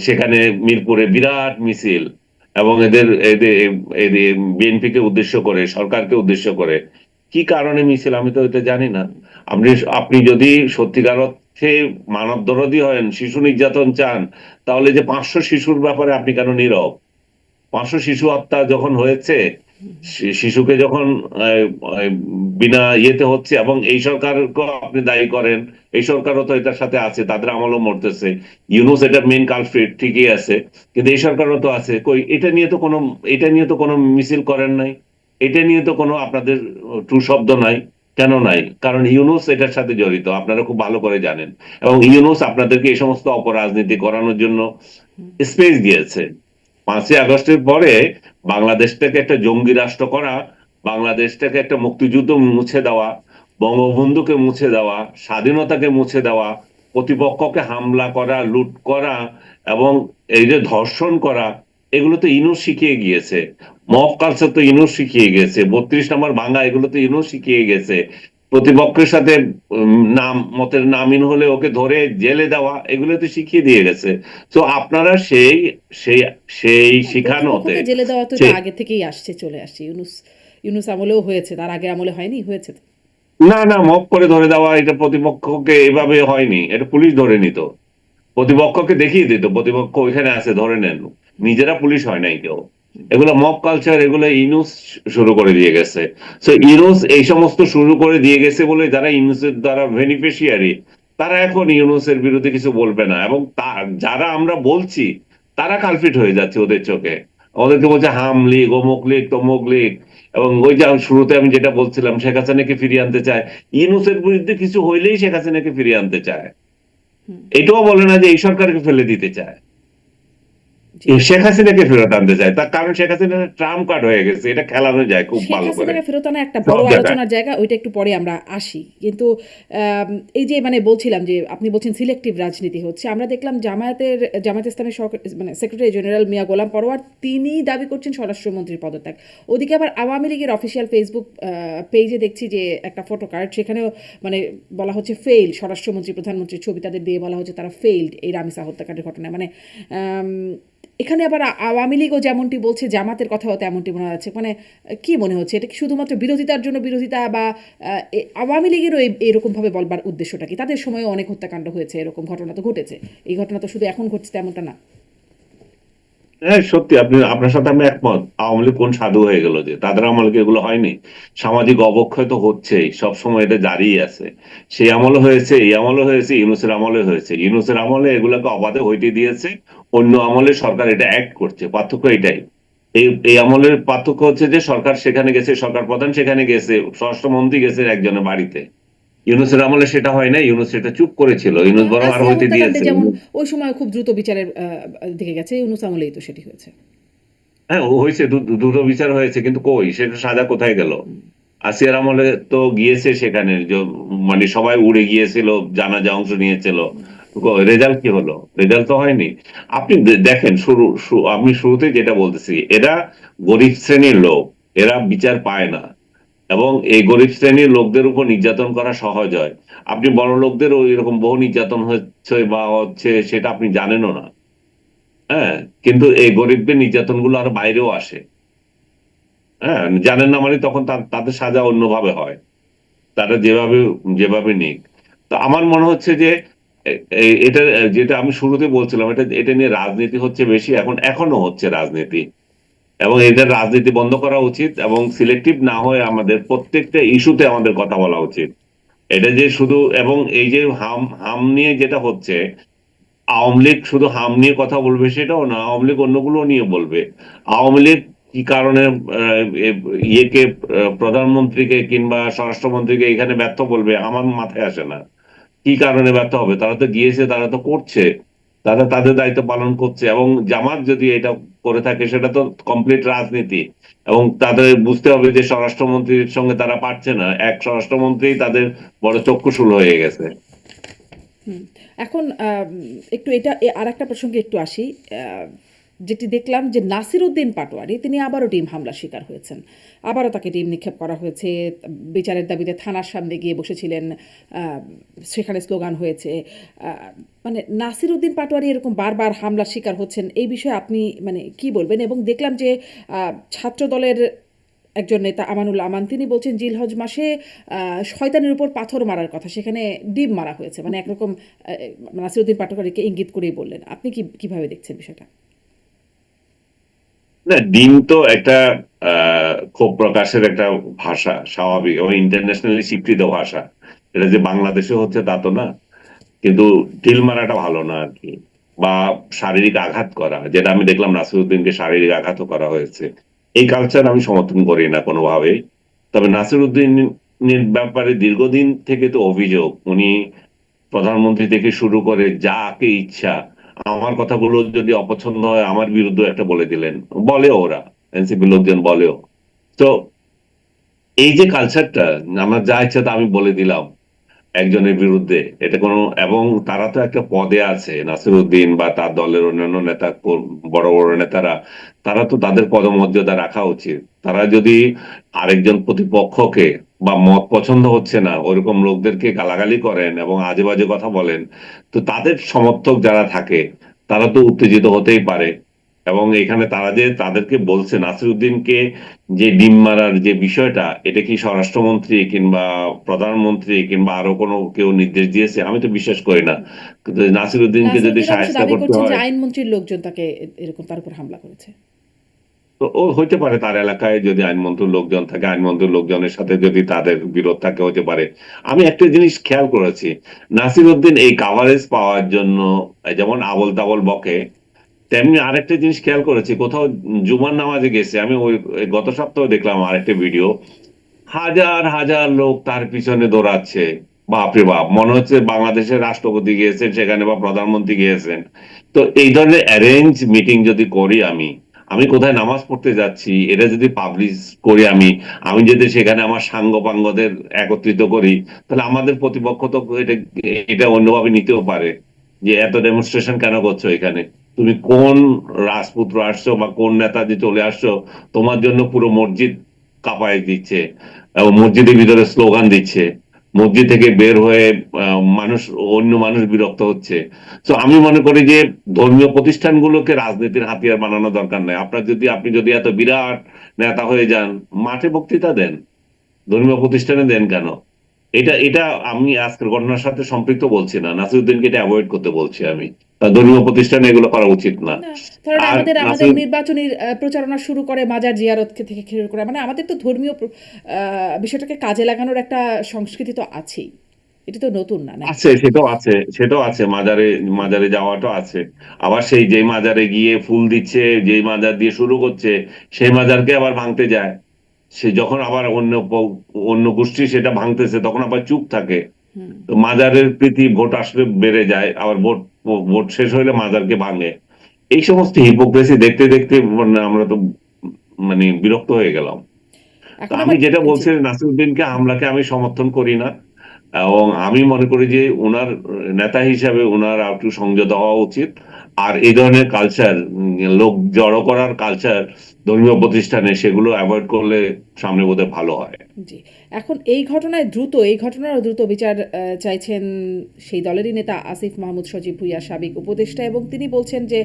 সেখানে মিরপুরে বিরাট মিছিল, এবং এদের এদের এদের বিএনপিকে উদ্দেশ্য করে, সরকারকে উদ্দেশ্য করে। কি কারণে মিছিল আমি তো এটা জানি না। আপনি আপনি যদি সত্যিকার অর্থে মানবদরদী হন, শিশু নির্যাতন চান, তাহলে যে 500 শিশুর ব্যাপারে আপনি কেন নীরব? 500 শিশু হত্যা যখন হয়েছে, শিশুকে যখন আহ, আহ, বিনা ইয়েতে হচ্ছে, এবং এই সরকারকে আপনি দায়ী করেন, এই সরকারও তো এটার সাথে আছে, তাদের আমলও মরতেছে। ইউনুস এটা মেইন কালপ্রিট, ঠিকই আছে, কিন্তু এই সরকারও তো আছে। কই এটা নিয়ে তো কোনো মিছিল করেন নাই, এটা নিয়ে তো কোনো আপনাদের ট্রু শব্দ নাই। কেন নাই? কারণ ইউনুস এটার সাথে জড়িত, আপনারা খুব ভালো করে জানেন। এবং ইউনুস আপনাদেরকে এই সমস্ত অপরাজনীতি করানোর জন্য স্পেস দিয়েছে। 5ই আগস্টের পরে বাংলাদেশটাকে একটা জঙ্গি রাষ্ট্র করা, বাংলাদেশটাকে একটা মুক্তিযুদ্ধ মুছে দেওয়া, বঙ্গবন্ধুকে মুছে দেওয়া, স্বাধীনতাকে মুছে দেওয়া, প্রতিপক্ষকে হামলা করা, লুট করা, এবং এই যে ধর্ষণ করা, এগুলো তো ইউনূস শিখিয়ে গিয়েছে। মব কালচার তো ইউনূস শিখিয়ে গেছে, 32 নম্বর ভাঙা এগুলো তো ইউনূস শিখিয়ে গেছে। প্রতিপক্ষের সাথে নাম মতের নামিন হলে ওকে ধরে জেলে দেওয়া, এগুলো তো শিখিয়ে দিয়ে গেছে। তো আপনারা সেই সেই সেই শিখানোতে প্রতিপক্ষকে জেলে দেওয়া তো সে এটা আগে থেকেই আসছে, চলে আসছে। ইউনুস ইউনুস আমলেও হয়েছে, তার আগে আমলে হয়নি? হয়েছে তো। না না, মব করে ধরে দেওয়া এটা প্রতিপক্ষকে এভাবে হয়নি, এটা পুলিশ ধরে নিত। প্রতিপক্ষকে দেখিয়ে দিত প্রতিপক্ষ ওইখানে আছে ধরে নেন, নিজেরা পুলিশ হয় নাই কেউ। এগুলো মব কালচার, এগুলো ইউনূস শুরু করে দিয়ে গেছে। তো ইউনূস এই সমস্ত শুরু করে দিয়ে গেছে বলে যারা ইউনূসের দ্বারা বেনিফিশিয়ারি, তারা এখন ইউনূসের বিরুদ্ধে কিছু বলবে না, এবং যারা আমরা বলছি তারা কালপিট হয়ে যাচ্ছে ওদের চোখে। ওদেরকে বলছে হাম লীগ, অমুক লীগ, তমুক লীগ। এবং ওই যে শুরুতে আমি যেটা বলছিলাম, শেখ হাসিনাকে ফিরিয়ে আনতে চায়, ইউনূসের বিরুদ্ধে কিছু হইলেই শেখ হাসিনাকে ফিরিয়ে আনতে চায়। এটাও বলে না যে এই সরকারকে ফেলে দিতে চায়, জি। শেখ হাসিনাকে ফেরত আনতে চায়। তার কারণ শেখ হাসিনা ট্রাম্প কার্ড হয়ে গেছে, এটা খেলানো যায় খুব শেখ ভালো করে হাসিনাকে ফেরত আনা একটা সব বড় জায়গায়। আলোচনার জায়গা, ওইটা একটু পরে আমরা আসি। কিন্তু এই যে মানে বলছিলাম যে আপনি বলছেন সিলেক্টিভ রাজনীতি হচ্ছে, আমরা দেখলাম জামায়াত ইসলামের মানে সেক্রেটারি জেনারেল মিয়া গোলাম পরোয়ার তিনি দাবি করছেন স্বরাষ্ট্রমন্ত্রীর পদত্যাগ। ওদিকে আবার আওয়ামী লীগের অফিসিয়াল ফেসবুক পেজে দেখছি যে একটা ফটো কার্ড, সেখানেও মানে বলা হচ্ছে ফেইল, স্বরাষ্ট্রমন্ত্রী প্রধানমন্ত্রীর ছবি তাদের দিয়ে বলা হচ্ছে তারা ফেইল্ড এই রামিসা হত্যাকাণ্ডের ঘটনায়। মানে এখানে আবার আওয়ামী লীগও যেমনটি বলছে, জামাতের কথাও তেমনটি মনে হচ্ছে। মানে কি মনে হচ্ছে, এটা কি শুধুমাত্র বিরোধিতার জন্য বিরোধিতা, বা আওয়ামী লীগেরও এরকমভাবে বলবার উদ্দেশ্যটা কি? তাদের সময়ও অনেক হত্যাকাণ্ড হয়েছে, এরকম ঘটনা তো ঘটেছে। এই ঘটনা তো শুধু এখন ঘটছে তেমনটা না। হ্যাঁ সত্যি, আপনার সাথে আমি একমত। আওয়ামী লীগ কোন সাধু হয়ে গেল যে তাদের আমলে কি এগুলো হয়নি? সামাজিক অবক্ষয় তো হচ্ছেই, সবসময় এটা জারিই আছে। সেই আমলে হয়েছে, এই আমলে হয়েছে, ইউনূসের আমলে হয়েছে। ইউনূসের আমলে এগুলোকে অবাধে হইতে দিয়েছে, অন্য আমলে সরকার এটা অ্যাক্ট করছে, পার্থক্য এটাই। এই আমলের পার্থক্য হচ্ছে যে সরকার সেখানে গেছে, সরকার প্রধান সেখানে গেছে, স্বরাষ্ট্রমন্ত্রী গেছে একজনের বাড়িতে। ইউনূসের আমলে সেটা হয় না, ইউনূস সেটা চুপ করেছিল, ইউনূস বরং আর আসিয়া হইতে হত্যাকাণ্ডে দিয়েছে। যেমন ওই সময় খুব দ্রুত বিচারের দিকে গেছে, ইউনুস আমলেই তো সেটি হয়েছে। হ্যাঁ ও হয়েছে, দ্রুত বিচার হয়েছে, কিন্তু কই সেটা সাজা কোথায় গেল? আসিয়ার আমলে তো গিয়েছে সেখানে, মানে সবাই উড়ে গিয়েছিল, জানাজা অংশ নিয়েছিল, রেজাল্ট কি হলো? রেজাল্ট তো হয়নি। আপনি দেখেন, আমি শুরুতে যেটা বলতেছি, এরা গরিব শ্রেণীর লোক, এরা বিচার পায় না। এবং এই গরিব শ্রেণীর লোকদের উপর নির্যাতন করা সহজ হয়। আপনি বড় লোকদের ওই রকম বহু নির্যাতন হচ্ছে বা হচ্ছে সেটা আপনি জানেনও না। হ্যাঁ, কিন্তু এই গরিবদের নির্যাতন গুলো আরো বাইরেও আসে। হ্যাঁ, জানেন না মানে তখন তাদের সাজা অন্যভাবে হয়, তারা যেভাবে যেভাবে নিক। তো আমার মনে হচ্ছে যে এটা যেটা আমি শুরুতে বলছিলাম, এটা এটা নিয়ে রাজনীতি হচ্ছে বেশি, এখনো হচ্ছে রাজনীতি। এবং এটা রাজনীতি বন্ধ করা উচিত, এবং সিলেক্টিভ না হয়ে আমাদের প্রত্যেকটা ইস্যুতে আমাদের কথা বলা উচিত। এটা যে শুধু, এবং এই যে হাম হাম নিয়ে যেটা হচ্ছে, আওয়ামী লীগ শুধু হাম নিয়ে কথা বলবে সেটাও না, আওয়ামী লীগ অন্যগুলো নিয়ে বলবে। আওয়ামী লীগ কি কারণে ইয়েকে, প্রধানমন্ত্রীকে কিংবা স্বরাষ্ট্রমন্ত্রীকে এখানে ব্যর্থ বলবে, আমার মাথায় আসে না। কি কারণে ব্যর্থ হবে? তারা তো গিয়েছে, তারা তো করছে, তারা তাদের দায়িত্ব পালন করছে। এবং জামাত যদি এটা করে থাকে সেটা তো কমপ্লিট রাজনীতি। এবং তাদের বুঝতে হবে যে স্বরাষ্ট্রমন্ত্রীর সঙ্গে তারা পারছে না, এক স্বরাষ্ট্রমন্ত্রী তাদের বড় চক্ষুশূল হয়ে গেছে। হুম। এখন একটু এটা আর একটা প্রসঙ্গে একটু আসি। যেটি দেখলাম যে নাসির উদ্দিন পাটোয়ারি তিনি আবারও ডিম হামলার শিকার হয়েছেন। আবারও তাকে ডিম নিক্ষেপ করা হয়েছে। বিচারের দাবিতে থানার সামনে গিয়ে বসেছিলেন, সেখানে স্লোগান হয়েছে। মানে নাসির উদ্দিন পাটোয়ারি এরকম বারবার হামলার শিকার হচ্ছেন, এই বিষয়ে আপনি মানে কি বলবেন? এবং দেখলাম যে ছাত্র দলের একজন নেতা আমানুল আমান তিনি বলছেন জিলহজ মাসে শয়তানের উপর পাথর মারার কথা, সেখানে ডিম মারা হয়েছে। মানে একরকম নাসিরুদ্দিন পাটোয়ারিকে ইঙ্গিত করেই বললেন। আপনি কিভাবে দেখছেন বিষয়টা? না, ডিম তো একটা ক্ষোভ প্রকাশের একটা ভাষা, স্বাভাবিক এবং ইন্টারন্যাশনালি স্বীকৃত ভাষা। এটা যে বাংলাদেশে হচ্ছে তা তো না। কিন্তু ঢিল মারাটা ভালো না আর কি, বা শারীরিক আঘাত করা, যেটা আমি দেখলাম নাসিরউদ্দিনকে শারীরিক আঘাতও করা হয়েছে। এই কালচার আমি সমর্থন করি না কোনোভাবেই। তবে নাসিরউদ্দিনের ব্যাপারে দীর্ঘদিন থেকে তো অভিযোগ, উনি প্রধানমন্ত্রী থেকে শুরু করে যাকে ইচ্ছা, আমার কথাগুলো যদি অপছন্দ হয় আমার বিরুদ্ধে একটা বলে দিলেন, বলেও ওরা, এনসিপি লোকজন বলেও। তো এই যে কালচারটা, আমার যা ইচ্ছা তা আমি বলে দিলাম, একজনের বিরুদ্ধে, এটা কোনো, এবং তারা তো একটা পদে আছে, নাসিরউদ্দিন বা তার দলের অন্যান্য নেতা, বড় বড় নেতারা, তারা তো তাদের পদমর্যাদা রাখা উচিত। তারা যদি আরেকজন প্রতিপক্ষকে বা মত পছন্দ হচ্ছে না ওরকম লোকদেরকে গালাগালি করেন এবং আজে বাজে কথা বলেন, তো তাদের সমর্থক যারা থাকে তারা তো উত্তেজিত হতেই পারে। এবং এখানে তারা যে তাদেরকে বলছে নাসিরউদ্দিনকে যে ডিম মারার যে বিষয়টা, এটা কি স্বরাষ্ট্রমন্ত্রী কিংবা প্রধানমন্ত্রী কিংবা আরো কোনো কেউ নির্দেশ দিয়েছে? আমি তো বিশ্বাস করি না। কিন্তু নাসিরউদ্দিনকে যদি নাসিরুদ্দিন অবশ্য শায়েস্তা দাবি করতে করছেন যে হয়, আইনমন্ত্রীর লোকজন তাকে এরকম তার উপর হামলা করেছে। তো ও হইতে পারে তার এলাকায় যদি আইনমন্ত্রীর লোকজন থাকে, আইনমন্ত্রীর লোকজনের সাথে যদি তাদের বিরোধ থাকে, হতে পারে। আমি একটা জিনিস খেয়াল করেছি, নাসিরউদ্দিন এই কাভারেজ পাওয়ার জন্য যেমন আবল তাবল বকে, তেমনি আরেকটা জিনিস খেয়াল করেছি, কোথাও জুমার নামাজে গেছে, আমি ওই ওই গত সপ্তাহে দেখলাম আরেকটা ভিডিও, হাজার হাজার লোক তার পিছনে দৌড়াচ্ছে। বাপরে বাপ, মনে হচ্ছে বাংলাদেশের রাষ্ট্রপতি গিয়েছেন সেখানে বা প্রধানমন্ত্রী গিয়েছেন। তো এই ধরনের অ্যারেঞ্জ মিটিং যদি করি, আমি আমি কোথায় নামাজ পড়তে যাচ্ছি এটা যদি পাবলিশ করি, আমি আমি যদি সেখানে আমার সাঙ্গ পাঙ্গদের একত্রিত করি, তাহলে আমাদের প্রতিপক্ষ তো এটা এটা অন্যভাবে নিতেও পারে, যে এত ডেমনস্ট্রেশন কেন করছো এখানে, তুমি কোন রাজপুত্র আসছো বা কোন নেতাজি চলে আসছো, তোমার জন্য পুরো মসজিদ কাঁপায় দিচ্ছে এবং মসজিদের ভিতরে স্লোগান দিচ্ছে, মসজিদ থেকে বের হয়ে মানুষ, অন্য মানুষ বিরক্ত হচ্ছে। তো আমি মনে করি যে ধর্মীয় প্রতিষ্ঠানগুলোকে রাজনীতির হাতিয়ার বানানো দরকার নাই। আপনি যদি এত বিরাট নেতা হয়ে যান, মাঠে বক্তৃতা দেন, ধর্মীয় প্রতিষ্ঠানে দেন কেন? এটা এটা আমি আজকের ঘটনার সাথে সম্পৃক্ত বলছি না, নাসিরউদ্দিনকে এটা অ্যাভয়েড করতে বলছি আমি। ধর্মীয় প্রতিষ্ঠানে এগুলো করা উচিত না। না, ধরেন আর আমাদের আমাদের নাসির নির্বাচনী প্রচারণা শুরু করে মাজার জিয়ারত থেকে শুরু করে, মানে আমাদের তো ধর্মীয় বিষয়টাকে কাজে লাগানোর একটা সংস্কৃতি তো আছেই। এটা তো নতুন না, নাকি? আছে, সেটাও আছে, সেটাও আছে, মাজারে মাজারে যাওয়াটাও আছে। আবার সেই যে মাজারে গিয়ে ফুল দিচ্ছে, যেই মাজার দিয়ে শুরু করছে, সেই মাজারকে আবার ভাঙতে যায়। সে যখন আবার অন্য গোষ্ঠী সেটা ভাঙতেছে, তখন আবার চুপ থাকে। হুম। তো মাজারের প্রীতি ভোট আসলে বেড়ে যায়, আবার ভোট ভোট শেষ হলে মাজারকে ভাঙে। এই সমস্ত হিপোক্রেসি দেখতে দেখতে মানে আমরা তো মানে বিরক্ত হয়ে গেলাম। তো এখন আমি আবার যেটা জি। বলছি, নাসিরউদ্দিনকে হামলাকে আমি সমর্থন করি না, এবং আমি মনে করি যে ওনার নেতা হিসাবে ওনার আর একটু সংযত হওয়া উচিত। আর এই ধরনের কালচার, লোক জড়ো করার কালচার ধর্মীয় প্রতিষ্ঠানে, সেগুলো অ্যাভয়েড করলে সামনে বোধহয় ভালো হয়। জি। এখন এই ঘটনারও দ্রুত বিচার চাইছেন সেই দলেরই নেতা আসিফ মাহমুদ সজীব ভুঁইয়া, সাবেক উপদেষ্টা, এবং তিনি বলছেন যে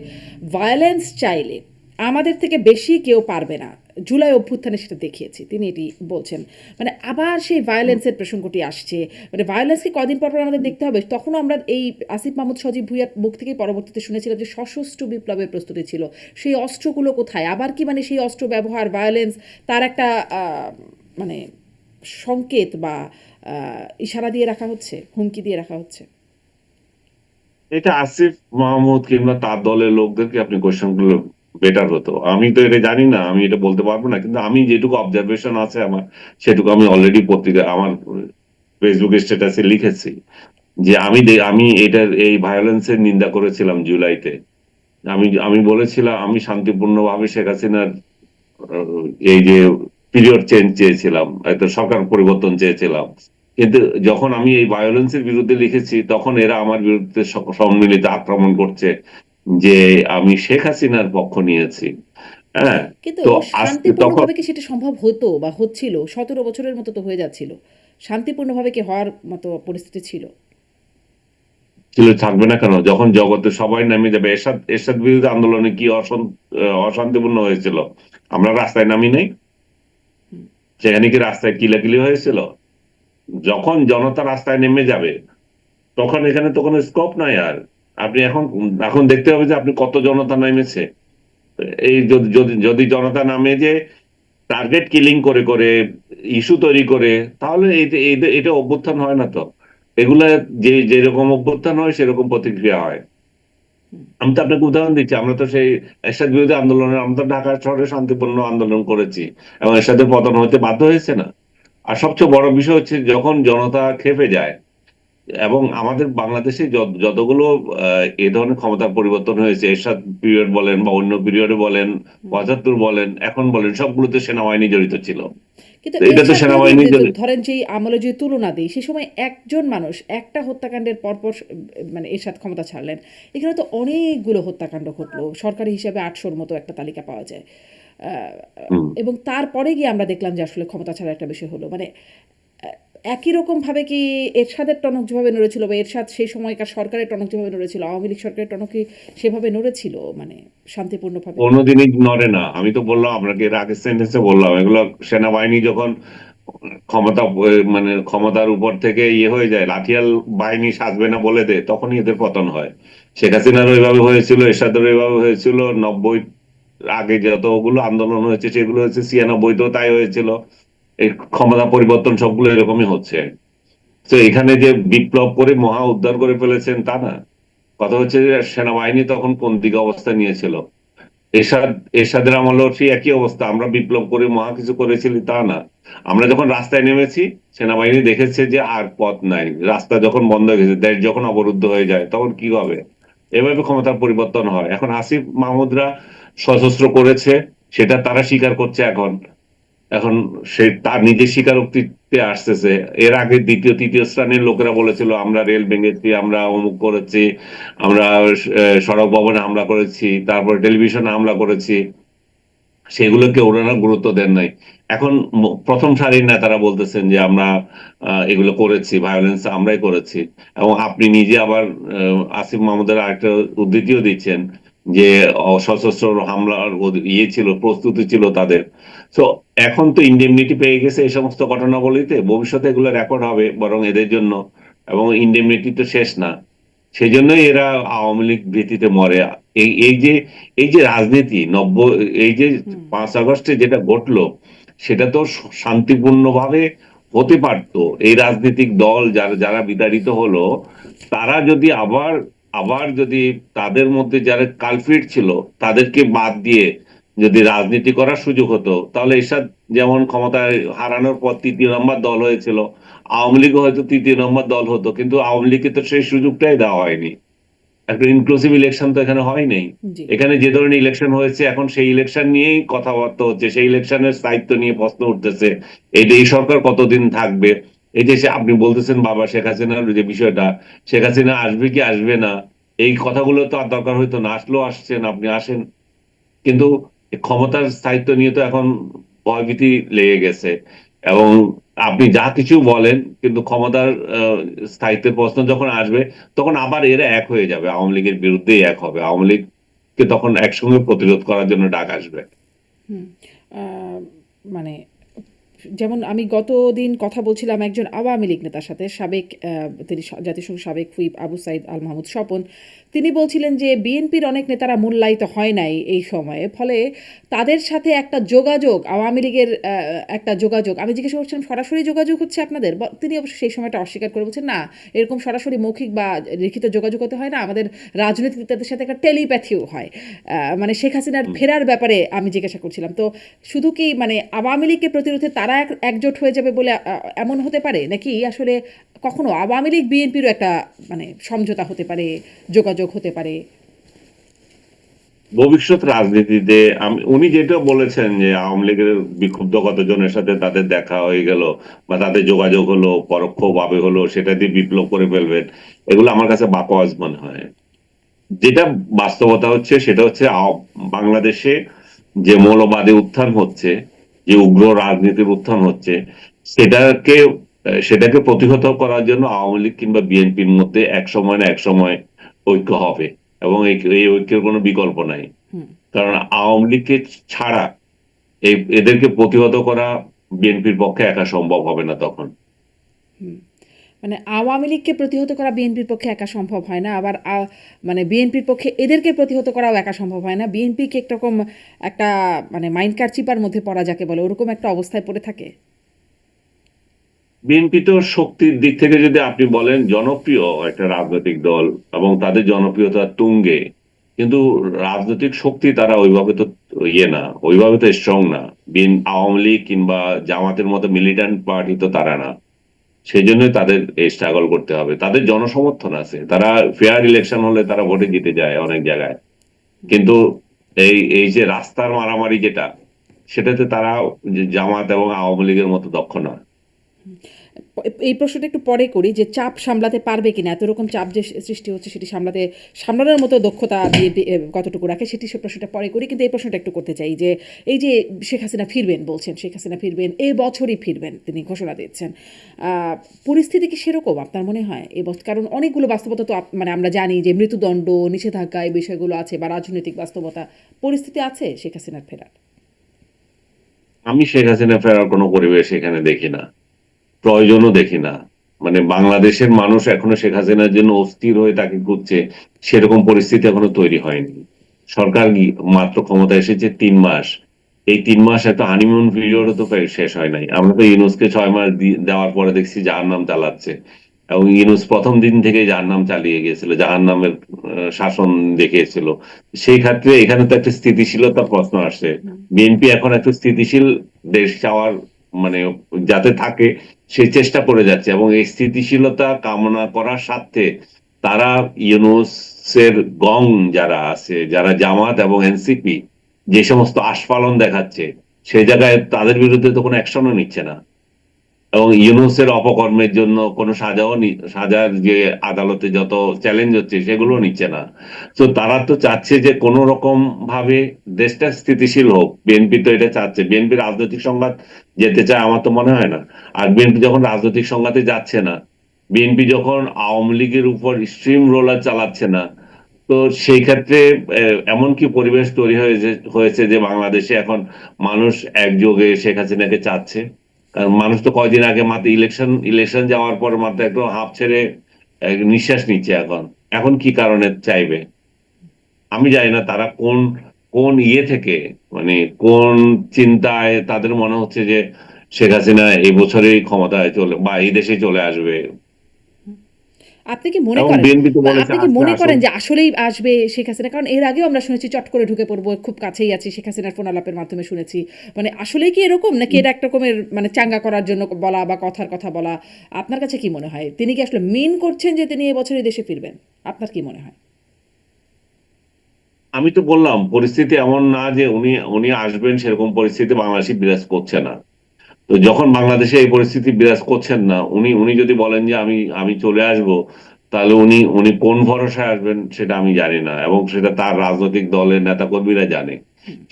ভায়োলেন্স চাইলে আমাদের থেকে বেশি কেউ পারবে না। জুলাই অভ্যুত্থানে সেটা দেখিয়েছি, তিনি এটি বলছেন। মানে আবার সেই ভায়োলেন্সের প্রসঙ্গটি আসছে। মানে ভায়োলেন্স কি কদিন পর পর আমাদের দেখতে হবে? তখনও আমরা এই আসিফ মাহমুদ সজীব ভুঁইয়ার মুখ থেকেই পরবর্তীতে শুনেছিলাম যে সশস্ত্র বিপ্লবের প্রস্তুতি ছিল। সেই অস্ত্রগুলো কোথায়? আবার কি মানে সেই অস্ত্র ব্যবহার, ভায়োলেন্স, তার একটা মানে সংকেত বা ইশারা দিয়ে রাখা হচ্ছে, হুমকি দিয়ে রাখা হচ্ছে? এটা আসিফ মাহমুদ কিংবা তার দলের লোকদেরকে আপনি কোশ্চেন গুলো বেটার হতো। আমি তো এটা জানি না, আমি এটা বলতে পারবো না, কিন্তু আমি যেটুকু অবজারভেশন আছে আমার, সেটুকু আমি অলরেডি পত্রিকা আমার ফেসবুক স্ট্যাটাসে লিখেছি, যে আমি এটার এই ভায়োলেন্সের নিন্দা করেছিলাম জুলাইতে। আমি আমি বলেছিলাম আমি শান্তিপূর্ণভাবে শেখ হাসিনার এই যে পিরিয়ড চেঞ্জ চেয়েছিলাম, একটা সরকার পরিবর্তন চেয়েছিলাম। কিন্তু যখন আমি এই ভায়োলেন্সের বিরুদ্ধে লিখেছি, তখন এরা আমার বিরুদ্ধে সম্মিলিত আক্রমণ করছে যে আমি শেখ হাসিনার পক্ষ নিয়েছি। হ্যাঁ। কিন্তু তো আজকে তখন শান্তিপূর্ণভাবে কি সেটা সম্ভব হতো বা হচ্ছিল? 17 বছরের মতো তো হয়ে যাচ্ছিল। শান্তিপূর্ণভাবে কি হওয়ার মতো পরিস্থিতি ছিল? ছিল, থাকবে না কেন? যখন জগতে সবাই নেমে যাবে, এরশাদ এরশাদ বিরোধী আন্দোলনে কি অশান্তিপূর্ণ হয়েছিল? আমরা রাস্তায় নামি নাই? সেখানে কি রাস্তায় কিলাকিলি হয়েছিল? যখন জনতা রাস্তায় নেমে যাবে, তখন এখানে তো কোনো স্কোপ নাই আর। আপনি এখন এখন দেখতে হবে যে আপনি কত জনতা নেমেছে। এই যদি যদি যদি জনতা নামে যে টার্গেট কিলিং করে করে ইস্যু তৈরি করে, তাহলে এটা অভ্যুত্থান হয় না তো। এগুলা যে যেরকম অভ্যুত্থান হয় সেরকম প্রতিক্রিয়া হয়। আমি তো আপনাকে উদাহরণ দিচ্ছি, আমরা তো সেই এরশাদ বিরোধী আন্দোলনে আমরা তো ঢাকা শহরে শান্তিপূর্ণ আন্দোলন করেছি, এবং এরশাদের পতন হতে বাধ্য হয়েছে না। আর সবচেয়ে বড় বিষয় হচ্ছে, যখন জনতা খেপে যায়, এবং আমাদের বাংলাদেশে যতগুলো এ ধরনের ক্ষমতার পরিবর্তন হয়েছে, এরশাদ পিরিয়ড বলেন বা অন্য পিরিয়ডে বলেন, ৭৫ বলেন, এখন বলেন, সবগুলোতে সেনাবাহিনী জড়িত ছিল। কিন্তু তো এটা তো এরশাদ সেনাবাহিনী ধরেন যে আমলে যে তুলনা দিই সে সময় একজন মানুষ একটা হত্যাকাণ্ডের পরপর মানে এরশাদ ক্ষমতা ছাড়লেন, এখানে তো অনেকগুলো হত্যাকাণ্ড ঘটলো, সরকারি হিসাবে ৮০০-র মতো একটা তালিকা পাওয়া যায়। হুম। এবং তারপরে গিয়ে আমরা দেখলাম যে আসলে ক্ষমতা ছাড়া একটা বিষয় হলো, মানে একই রকম ভাবে কি এরশাদের টনক যেভাবে নড়েছিল বা এরশাদ সেই সময়কার সরকারের টনক যেভাবে নড়েছিল, আওয়ামী লীগ সরকারের টনক কি সেভাবে নড়েছিল, মানে শান্তিপূর্ণভাবে? কোনোদিনই নড়ে না। আমি তো বললাম আপনাকে, এর আগের সেন্টেন্সে বললাম, এগুলো সেনাবাহিনী যখন ক্ষমতা মানে ক্ষমতার উপর থেকে ইয়ে হয়ে যায়, লাঠিয়াল বাহিনী সাজবে না বলে দেয়, তখনই এদের পতন হয়। শেখ হাসিনার ওইভাবে হয়েছিল, এরশাদের ওইভাবে হয়েছিল, ৯০ আগে যতগুলো আন্দোলন হয়েছে সেগুলো হয়েছে, ৯৬-তেও তাই হয়েছিল। এই ক্ষমতা পরিবর্তন সবগুলো এরকমই হচ্ছে। তো এখানে যে বিপ্লব করে মহা উদ্ধার করে ফেলেছেন তা না। কথা হচ্ছে যে সেনাবাহিনী তখন কোন দিকে অবস্থা নিয়েছিল। এরশাদ এরশাদের আমলেও সেই একই অবস্থা, আমরা বিপ্লব করে মহা কিছু করেছিলি তা না। আমরা যখন রাস্তায় নেমেছি, সেনাবাহিনী দেখেছে যে আর পথ নাই, রাস্তা যখন বন্ধ হয়ে গেছে, দেশ যখন অবরুদ্ধ হয়ে যায়, তখন কি হবে? এভাবে ক্ষমতার পরিবর্তন হয়। এখন আসিফ মাহমুদরা সশস্ত্র করেছে, সেটা তারা স্বীকার করছে এখন। এখন সে তার নিজের স্বীকারোক্তিতে আসতেছে। এর আগে দ্বিতীয় তৃতীয় শ্রেণীর লোকেরা বলেছিল আমরা রেল ভেঙেছি, আমরা অমুক করেছি, আমরা সড়ক ভবনে হামলা করেছি, তারপর টেলিভিশনে হামলা করেছি, সেগুলোকে ওনারা গুরুত্ব দেন নাই। এখন প্রথম সারির নেতারা বলতেছেন যে আমরা এগুলো করেছি, ভায়োলেন্স আমরাই করেছি। এবং আপনি নিজে আবার আসিফ মাহমুদের আরেকটা উদ্ধৃতিও দিচ্ছেন যে সশস্ত্র হামলার ইয়ে ছিল, প্রস্তুতি ছিল তাদের। তো এখন তো ইন্ডেমনিটি পেয়ে গেছে এই সমস্ত ঘটনাবলিতে, ভবিষ্যতে এগুলো রেকর্ড হবে বরং এদের জন্য। এবং ইন্ডেমনিটি তো শেষ না, সেই জন্যই এরা আওয়ামী লীগ ভীতিতে মরে। এই যে রাজনীতি এই যে ৫ আগস্টে যেটা ঘটলো, সেটা তো শান্তিপূর্ণভাবে হতে পারতো। এই রাজনৈতিক দল যারা যারা বিতাড়িত হলো, তারা যদি আবার আবার যদি তাদের মধ্যে যারা কালপ্রিট ছিল তাদেরকে বাদ দিয়ে যদি রাজনীতি করার সুযোগ হতো, তাহলে এরশাদ যেমন ক্ষমতায় হারানোর পর ৩য় নম্বর দল হয়েছিল, আওয়ামী লীগও হয়তো ৩য় নম্বর দল হতো। কিন্তু আওয়ামী লীগকে তো সেই সুযোগটাই দেওয়া হয়নি। একটা ইনক্লুসিভ ইলেকশন তো এখানে হয় নাই। জি। এখানে যে ধরনের ইলেকশন হয়েছে, এখন সেই ইলেকশন নিয়েই কথাবার্তা হচ্ছে, সেই ইলেকশনের স্থায়িত্ব নিয়ে প্রশ্ন উঠতেছে। এই সরকার কতদিন থাকবে? এই যে আপনি বলতেছেন বাবা শেখ হাসিনার যে বিষয়টা, শেখ হাসিনা আসবে কি আসবে না, এই কথাগুলো তো আর দরকার হইতো না। আসলেও আসছেন, আপনি আসেন। কিন্তু এই ক্ষমতার স্থায়িত্ব নিয়ে তো এখন ভয়ভীতি লেগে গেছে। এবং আপনি যা কিছু বলেন, কিন্তু ক্ষমতার স্থায়িত্বের প্রশ্ন যখন আসবে, তখন আবার এরা এক হয়ে যাবে, আওয়ামী লীগের বিরুদ্ধেই এক হবে। আওয়ামী লীগকে তখন একসঙ্গে প্রতিরোধ করার জন্য ডাক আসবে। হুম। আহ, মানে যেমন আমি গতদিন কথা বলছিলাম একজন আওয়ামী লীগ নেতার সাথে, সাবেক তিনি জাতিসংঘ সাবেক হুইপ আবু সাইদ আল মাহমুদ স্বপন। তিনি বলছিলেন যে বিএনপির অনেক নেতারা মূল্যায়িত হয় নাই এই সময়ে, ফলে তাদের সাথে একটা যোগাযোগ, আওয়ামী লীগের একটা যোগাযোগ, আমি জিজ্ঞাসা করছিলাম সরাসরি যোগাযোগ হচ্ছে আপনাদের? তিনি অবশ্য সেই সময়টা অস্বীকার করে বলছেন না, এরকম সরাসরি মৌখিক বা লিখিত যোগাযোগ হতে হয় না, আমাদের রাজনৈতিক নেতাদের সাথে একটা টেলিপ্যাথিও হয়। মানে শেখ হাসিনার হুম। ফেরার ব্যাপারে আমি জিজ্ঞাসা করছিলাম। তো শুধু কি মানে আওয়ামী লীগকে প্রতিরোধে তারা একজোট হয়ে যাবে বলে এমন হতে পারে, নাকি আসলে কখনো আওয়ামী লীগ বিএনপিরও একটা মানে সমঝোতা হতে পারে, যোগাযোগ হতে পারে? ভবিষ্যৎ রাজনীতিতে উনি যেটা বলেছেন যে আওয়ামী লীগের বিক্ষুব্ধ কতজনের সাথে তাদের দেখা হয়ে গেল বা তাদের যোগাযোগ হলো, পরোক্ষভাবে হলো, সেটা দিয়ে বিপ্লব করে ফেলবেন, এগুলো আমার কাছে বাকওয়াজ মনে হয়। যেটা বাস্তবতা হচ্ছে সেটা হচ্ছে বাংলাদেশে যে মৌলবাদী উত্থান হচ্ছে, যে উগ্র রাজনীতির উত্থান হচ্ছে, সেটাকে সেটাকে প্রতিহত করার জন্য আওয়ামী লীগ কিংবা বিএনপির মধ্যে এক সময় না এক সময় ঐক্য হবে। এবং এই ঐক্যের কোনো বিকল্প নাই। হুম। কারণ আওয়ামী লীগকে ছাড়া এদেরকে প্রতিহত করা বিএনপির পক্ষে একা সম্ভব হবে না তখন। হুম। মানে আওয়ামী লীগকে প্রতিহত করা বিএনপির পক্ষে একা সম্ভব হয় না, আবার মানে বিএনপির পক্ষে এদেরকে প্রতিহত করাও একা সম্ভব হয় না। বিএনপিকে একরকম একটা মানে মাইন্ড কারচিপার মধ্যে পড়া যাকে বলে, ওরকম একটা অবস্থায় পড়ে থাকে। বিএনপি তো শক্তির দিক থেকে যদি আপনি বলেন জনপ্রিয় একটা রাজনৈতিক দল, এবং তাদের জনপ্রিয়তা তুঙ্গে, কিন্তু রাজনৈতিক শক্তি তারা ওইভাবে তো ইয়ে না, ওইভাবে তো স্ট্রং না। আওয়ামী লীগ কিংবা জামাতের মতো মিলিট্যান্ট পার্টি তো তারা না। সেই জন্যই তাদের এই স্ট্রাগল করতে হবে। তাদের জনসমর্থন আছে, তারা ফেয়ার ইলেকশন হলে তারা ভোটে জিতে যায় অনেক জায়গায়। কিন্তু এই এই যে রাস্তার মারামারি যেটা, সেটাতে তারা জামাত এবং আওয়ামী লীগের মতো দক্ষ না। এই প্রশ্নটা একটু পরে করি যে চাপ সামলাতে পারবে কিনা, এত রকম চাপ যে সৃষ্টি হচ্ছে সেটি সামলানোর মতো দক্ষতা দিয়ে কতটুকু রাখে সেটি সে প্রশ্নটা পরে করি। কিন্তু এই প্রশ্নটা একটু করতে চাই যে এই যে শেখ হাসিনা ফিরবেন বলছেন, শেখ হাসিনা ফিরবেন এ বছরই ফিরবেন তিনি ঘোষণা দিচ্ছেন, পরিস্থিতি কি সেরকম আপনার মনে হয় এবছর? কারণ অনেকগুলো বাস্তবতা তো মানে আমরা জানি যে মৃত্যুদণ্ড, নিষেধাজ্ঞা এই বিষয়গুলো আছে বা রাজনৈতিক বাস্তবতা, পরিস্থিতি আছে শেখ হাসিনার ফেরার? আমি শেখ হাসিনা ফেরার কোনো পরিবেশ এখানে দেখি না, প্রয়োজনও দেখি না। মানে বাংলাদেশের মানুষ এখনো শেখ হাসিনার জন্য অস্থির হয়ে তাকে খুঁজছে, সেরকম পরিস্থিতি এখনো তৈরি হয়নি। সরকার মাত্র ক্ষমতা এসেছে 3 মাস। এই 3 মাস একটা হানিমুন পিরিয়ডও তো শেষ হয় নাই। আমরা তো ইউনুসকে 6 মাস দেওয়ার পরে দেখছি জাহান্নাম চালাচ্ছে, এবং ইউনুস প্রথম দিন থেকে জাহান্নাম চালিয়ে গিয়েছিল, জাহান্নামের শাসন দেখিয়েছিল। সেই ক্ষেত্রে এখানে তো একটা স্থিতিশীলতার প্রশ্ন আসছে। বিএনপি এখন একটা স্থিতিশীল দেশ চাওয়ার, মানে যাতে থাকে সেই চেষ্টা করে যাচ্ছে, এবং এই স্থিতিশীলতা কামনা করার স্বার্থে তারা ইউনূসের গং যারা আছে, যারা জামাত এবং এনসিপি যে সমস্ত আস্ফালন দেখাচ্ছে, সেই জায়গায় তাদের বিরুদ্ধে তো কোনো অ্যাকশনও নিচ্ছে না, এবং ইউনূসের অপকর্মের জন্য কোনো সাজার যে আদালতে যত চ্যালেঞ্জ হচ্ছে সেগুলো নিচ্ছে না। তো তারা তো চাচ্ছে যে কোনো রকম ভাবে দেশটা স্থিতিশীল হোক। বিএনপি তো এটা চাচ্ছে। বিএনপি রাজনৈতিক সংঘাত যেতে চায় আমার তো মনে হয় না। আর বিএনপি যখন রাজনৈতিক সংঘাতে যাচ্ছে না, বিএনপি যখন আওয়ামী লীগের উপর স্ট্রিম রোলার চালাচ্ছে না, তো সেই ক্ষেত্রে এমন কি পরিবেশ তৈরি হয়েছে যে বাংলাদেশে এখন মানুষ একযোগে শেখ হাসিনাকে চাচ্ছে। কারণ মানুষ তো কয়দিন আগে মাত্র ইলেকশন যাওয়ার পর মাত্র একটু হাঁপ ছেড়ে নিঃশ্বাস নিচ্ছে। এখন এখন কি কারণে চাইবে আমি জানি না। তারা কোন কোন ইয়ে থেকে, মানে কোন চিন্তায় তাদের মনে হচ্ছে যে শেখ হাসিনা এই বছরেই ক্ষমতায় চলে বা এই দেশে চলে আসবে। আপনি কি মনে এবং করেন, বিএনপি তো বা বলেছে আপনি কি আসলে মনে করেন আসুন। যে আসলেই আসবে শেখ হাসিনা? কারণ এর আগেও আমরা শুনেছি চট করে ঢুকে পড়বো, খুব কাছেই আছি, শেখ হাসিনার ফোন আলাপের মাধ্যমে শুনেছি। মানে আসলেই কি এরকম, নাকি এটা একটা রকমের মানে চাঙ্গা করার জন্য বলা বা কথার কথা বলা? আপনার কাছে কি মনে হয়, তিনি কি আসলে মিন করছেন যে তিনি এবছরই দেশে ফিরবেন? আপনার কি মনে হয়? আমি তো বললাম পরিস্থিতি এমন না যে উনি উনি আসবেন, সেরকম পরিস্থিতি বাংলাদেশে বিরাজ করছে না। তো যখন বাংলাদেশে এই পরিস্থিতি বিরাজ করছেন না, উনি উনি যদি বলেন যে আমি আমি চলে আসব, তাহলে উনি উনি কোন ভরসায় আসবেন সেটা আমি জানি না, এবং সেটা তার রাজনৈতিক দলের নেতাকর্মীরা জানে।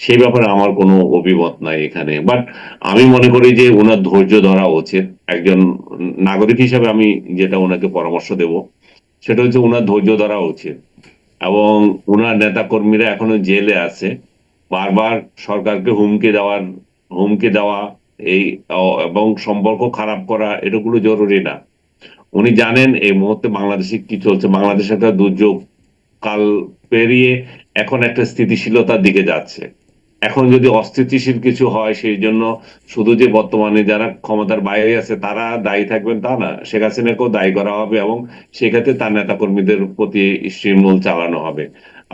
সেই ব্যাপারে আমার কোনো অভিমত নাই এখানে। বাট আমি মনে করি যে ওনার ধৈর্য ধরা উচিত। একজন নাগরিক হিসেবে আমি যেটা ওনাকে পরামর্শ দেব, সেটা হচ্ছে ওনার ধৈর্য ধরা উচিত। এবং ওনার নেতাকর্মীরা এখনো জেলে আছে, বারবার সরকারকে হুমকি দেওয়া এই এবং সম্পর্ক খারাপ করা, এটাগুলো জরুরি না। উনি জানেন এই মুহূর্তে বাংলাদেশে কি চলছে। বাংলাদেশ একটা দুর্যোগ কাল পেরিয়ে এখন একটা স্থিতিশীলতার দিকে যাচ্ছে। এখন যদি অস্থিতিশীল কিছু হয়, সেই জন্য শুধু যে বর্তমানে যারা ক্ষমতার বাইরে আছে তারা দায়ী থাকবেন তা না, শেখ হাসিনাকেও দায়ী করা হবে, এবং সেক্ষেত্রে তার নেতাকর্মীদের প্রতি স্ট্রিমরোল চালানো হবে।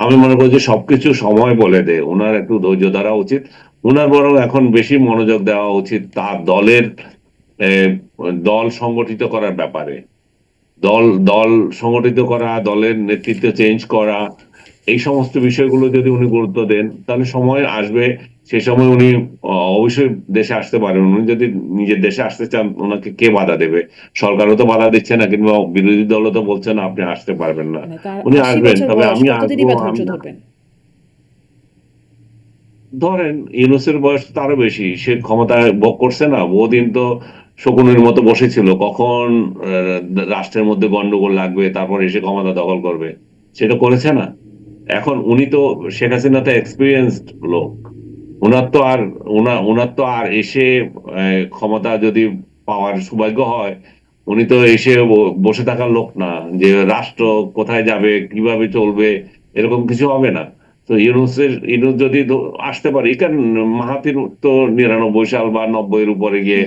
আমি মনে করি যে সবকিছু সময় বলে দেয়, ওনার একটু ধৈর্য ধরা উচিত। ওনার বরং এখন বেশি মনোযোগ দেওয়া উচিত তার দলের আহ, দল সংগঠিত করার ব্যাপারে। দল দল সংগঠিত করা, দলের নেতৃত্ব চেঞ্জ করা, এই সমস্ত বিষয়গুলো যদি উনি গুরুত্ব দেন, তাহলে সময় আসবে। সে সময় উনি অবশ্যই দেশে আসতে পারেন। উনি যদি নিজের দেশে আসতে চান, ওনাকে কে বাধা দেবে? সরকারও তো বাধা দিচ্ছে না, কিংবা বিরোধী দলও তো বলছে না আপনি আসতে পারবেন না। মানে তার উনি ৮০ আসবেন, বছর তবে বয়স, আমি কতদিনই আসবো। বা ধৈর্য আমি ধরবেন? ধরেন ইউনূসের বয়স তো আরো বেশি, সে ক্ষমতায় ভোগ করছে না বহুদিন। তো শকুনের মতো বসেছিল, কখন রাষ্ট্রের মধ্যে গন্ডগোল লাগবে তারপর এসে ক্ষমতা দখল করবে, সেটা করেছে না। এখন উনি তো, শেখ হাসিনা তো এক্সপিরিয়েন্সড লোক। ওনার তো আর ওনার তো আর এসে ক্ষমতা যদি পাওয়ার সৌভাগ্য হয়, উনি তো এসে বসে থাকার লোক না, যে রাষ্ট্র কোথায় যাবে কিভাবে চলবে এরকম কিছু হবে না। তো ইউনূস যদি আসতে পারে, কারণ মাহাথির তো 99 সাল বা 90-এর উপরে গিয়ে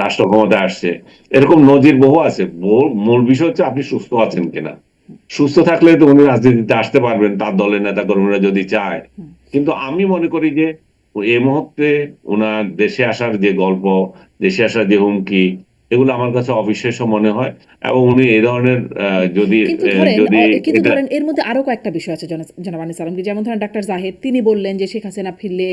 রাষ্ট্র ক্ষমতায় আসছে। এরকম নজির বহু আছে। মূল বিষয় হচ্ছে আপনি সুস্থ আছেন কিনা। সুস্থ থাকলে তো উনি রাজনীতিতে আসতে পারবেন, তার দলের নেতা কর্মীরা যদি চায়। কিন্তু আমি মনে করি যে এই মুহূর্তে ওনার দেশে আসার যে গল্প, দেশে আসার যে হুমকি, এগুলো আমার কাছে অবিশ্বাস্য মনে হয়। এবং উনি এই ধরনের যদি কিন্তু এটা ধরেন এর মধ্যে আরো কয়েকটা বিষয় আছে জনাব আনিস আলমগীর, যেমন ধরেন ডাক্তার জাহেদ তিনি বললেন যে শেখ হাসিনা ফিরলে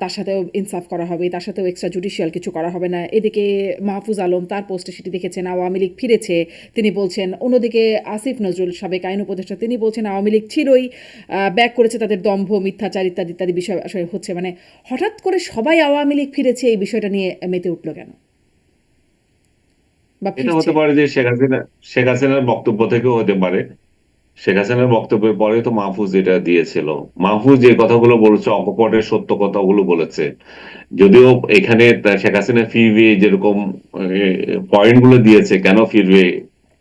তার সাথেও ইনসাফ করা হবে, তার সাথেও এক্সট্রা জুডিশিয়াল কিছু করা হবে না। এদিকে মাহফুজ আলম তার পোস্টে সেটি দেখেছেন আওয়ামী লীগ ফিরেছে তিনি বলছেন। অন্যদিকে আসিফ নজরুল সাবেক আইন উপদেষ্টা তিনি বলছেন আওয়ামী লীগ ছিলই, ব্যাক করেছে তাদের দম্ভ মিথ্যাচার ইত্যাদি ইত্যাদি বিষয় আসলে হচ্ছে। মানে হঠাৎ করে সবাই আওয়ামী লীগ ফিরেছে এই বিষয়টা নিয়ে মেতে উঠলো কেন বা এটা ফিরছে? হতে পারে যে শেখ হাসিনার বক্তব্য থেকেও হতে পারে। শেখ হাসিনার বক্তব্যের পরে তো মাহফুজ এটা দিয়েছিল। মাহফুজ যে কথাগুলো বলেছে অকপটের সত্য কথাগুলো বলেছে। যদিও এখানে শেখ হাসিনা ফিরবে যেরকম পয়েন্ট গুলো দিয়েছে কেন ফিরবে,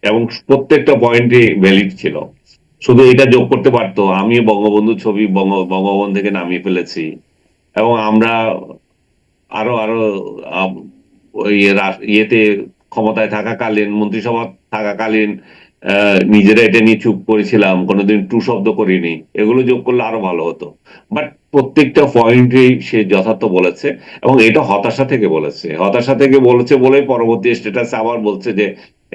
এবং প্রত্যেকটা পয়েন্টই ভ্যালিড ছিল। শুধু এটা যোগ করতে পারতো আমি বঙ্গবন্ধু ছবি বঙ্গভবন থেকে নামিয়ে ফেলেছি, এবং আমরা আরো আরো আম, ওই ইয়েতে ক্ষমতায় থাকাকালীন মন্ত্রিসভা থাকাকালীন নিজেরা এটা নিয়ে চুপ করেছিলাম, কোনোদিন টু শব্দ করিনি। এগুলো যোগ করলে আরো ভালো হতো। বাট প্রত্যেকটা পয়েন্টেই সে যথার্থ বলেছে, এবং এটা হতাশা থেকে বলেছে। হতাশা থেকে বলেছে বলে পরবর্তী স্ট্যাটাসে আবার বলছে যে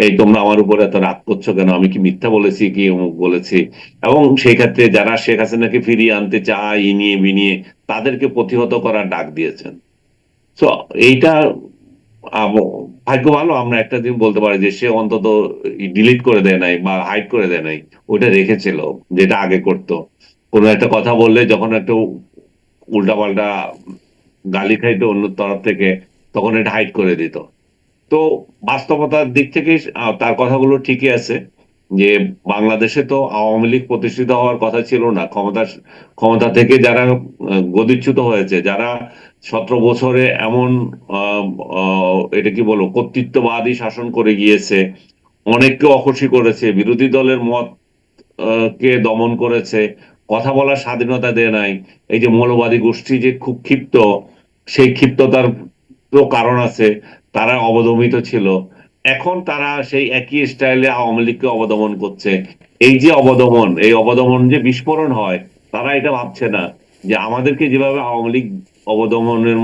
এই তোমরা আমার উপর এত রাগ করছো কেন, আমি কি মিথ্যা বলেছি কি অমুক বলেছি। এবং সেই ক্ষেত্রে যারা শেখ হাসিনাকে ফিরিয়ে আনতে চায় ইনিয়ে বিনিয়ে তাদেরকে প্রতিহত করার ডাক দিয়েছেন। তো এইটা ভাগ্য ভালো আমরা একটা দিন বলতে পারি যে সে অন্তত ডিলিট করে দেয় নাই বা হাইড করে দেয় নাই, ওটা রেখেছিল যেটা আগে করতো। কোনো একটা কথা বললে যখন একটু উল্টাপাল্টা গালি খাইতো অন্য তরফ থেকে, তখন এটা হাইড করে দিত। তো বাস্তবতার দিক থেকে তার কথাগুলো ঠিকই আছে যে বাংলাদেশে তো আওয়ামী লীগ প্রতিষ্ঠিত হওয়ার কথা ছিল না। ক্ষমতা থেকে যারা গদিচ্যুত হয়েছে, যারা 17 বছরে এমন এটা কি বলবো কর্তৃত্ববাদী শাসন করে গিয়েছে, অনেককে অখুশি করেছে, বিরোধী দলের মত কে দমন করেছে, কথা বলার স্বাধীনতা দেয় নাই। এই যে মৌলবাদী গোষ্ঠী যে খুব ক্ষিপ্ত, সেই ক্ষিপ্ততার তো কারণ আছে, তারা অবদমিত ছিল। এখন তারা সেই একই স্টাইলে আওয়ামী লীগকে অবদমন করছে। এই যে অবদমন, এই অবদমন যে বিস্ফোরণ হয়, তারা এটা ভাবছে না যে আমাদেরকে যেভাবে আওয়ামী লীগ অবদমনের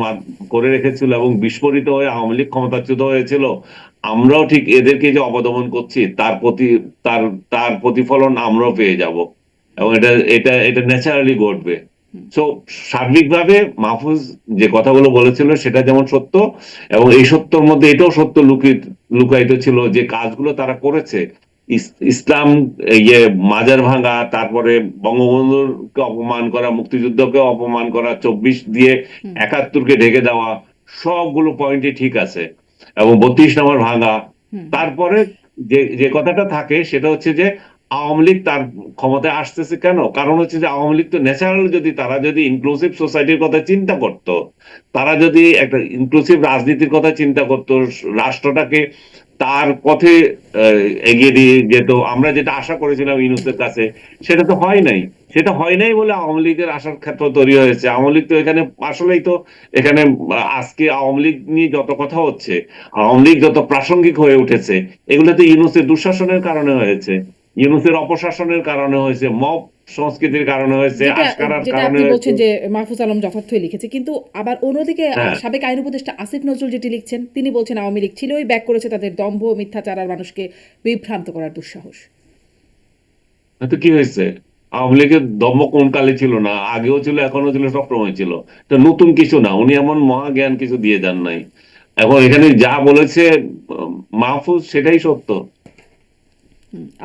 করে রেখেছিল এবং বিস্ফোরিত হয়ে আওয়ামী লীগ ক্ষমতাচ্যুত হয়েছিল, আমরাও ঠিক এদেরকে যে অবদমন করছি তার তার প্রতিফলন আমরাও পেয়ে যাব, এবং এটা এটা এটা ন্যাচারালি ঘটবে। সো সার্বিকভাবে মাহফুজ যে কথাগুলো বলেছিল সেটা যেমন সত্য, এবং এই সত্যর মধ্যে এটাও সত্য লুকায়িত ছিল যে কাজগুলো তারা করেছে। ইসলাম, ইয়ে মাজার ভাঙা, তারপরে বঙ্গবন্ধুকে অপমান করা, মুক্তিযুদ্ধকে অপমান করা, 24 দিয়ে 71কে ঢেকে দেওয়া, সবগুলো পয়েন্টই ঠিক আছে, এবং 32 নম্বর ভাঙা। তারপরে যে যে কথাটা থাকে সেটা হচ্ছে যে আওয়ামী লীগ তার ক্ষমতায় আসতেছে কেন, কারণ হচ্ছে যে আওয়ামী লীগ তো ন্যাচারাল, তারা যদি ইনক্লুসিভ সোসাইটির কথা চিন্তা করত, তারা যদি একটা ইনক্লুসিভ রাজনীতির কথা চিন্তা করত, রাষ্ট্রটাকে তার পথে এগিয়ে দিয়ে যেত, আমরা যেটা আশা করেছিলাম ইউনূসের কাছে, সেটা তো হয় নাই। সেটা হয় নাই বলে আওয়ামী লীগের আশার ক্ষেত্র তৈরি হয়েছে। আওয়ামী লীগ তো এখানে আসলেই তো এখানে আজকে আওয়ামী লীগ নিয়ে যত কথা হচ্ছে, আওয়ামী লীগ যত প্রাসঙ্গিক হয়ে উঠেছে, এগুলো তো ইউনূসের দুঃশাসনের কারণে হয়েছে, ইউনূসের অপশাসনের কারণে হয়েছে, মব সংস্কৃতির কারণে হয়েছে, যেটা আশকারার যেটা কারণে আপনি হয়েছে। বলছেন যে মাহফুজ আলম যথার্থই লিখেছে, কিন্তু আবার অন্যদিকে হ্যাঁ, সাবেক আইন উপদেষ্টা আসিফ নজরুল যেটি লিখছেন তিনি বলছেন আওয়ামী লীগ ছিলই, ব্যাক করেছে তাদের দম্ভ মিথ্যাচার আর মানুষকে বিভ্রান্ত করার দুঃসাহস। তো কি হয়েছে? আওয়ামী লীগের দম্ভ কোন কালে ছিল না? আগেও ছিল, এখনো ছিল, সবসময় ছিল। এটা নতুন কিছু না, উনি এমন মহা জ্ঞান কিছু দিয়ে যান নাই। এখন এখানে যা বলেছে মাহফুজ সেটাই সত্য।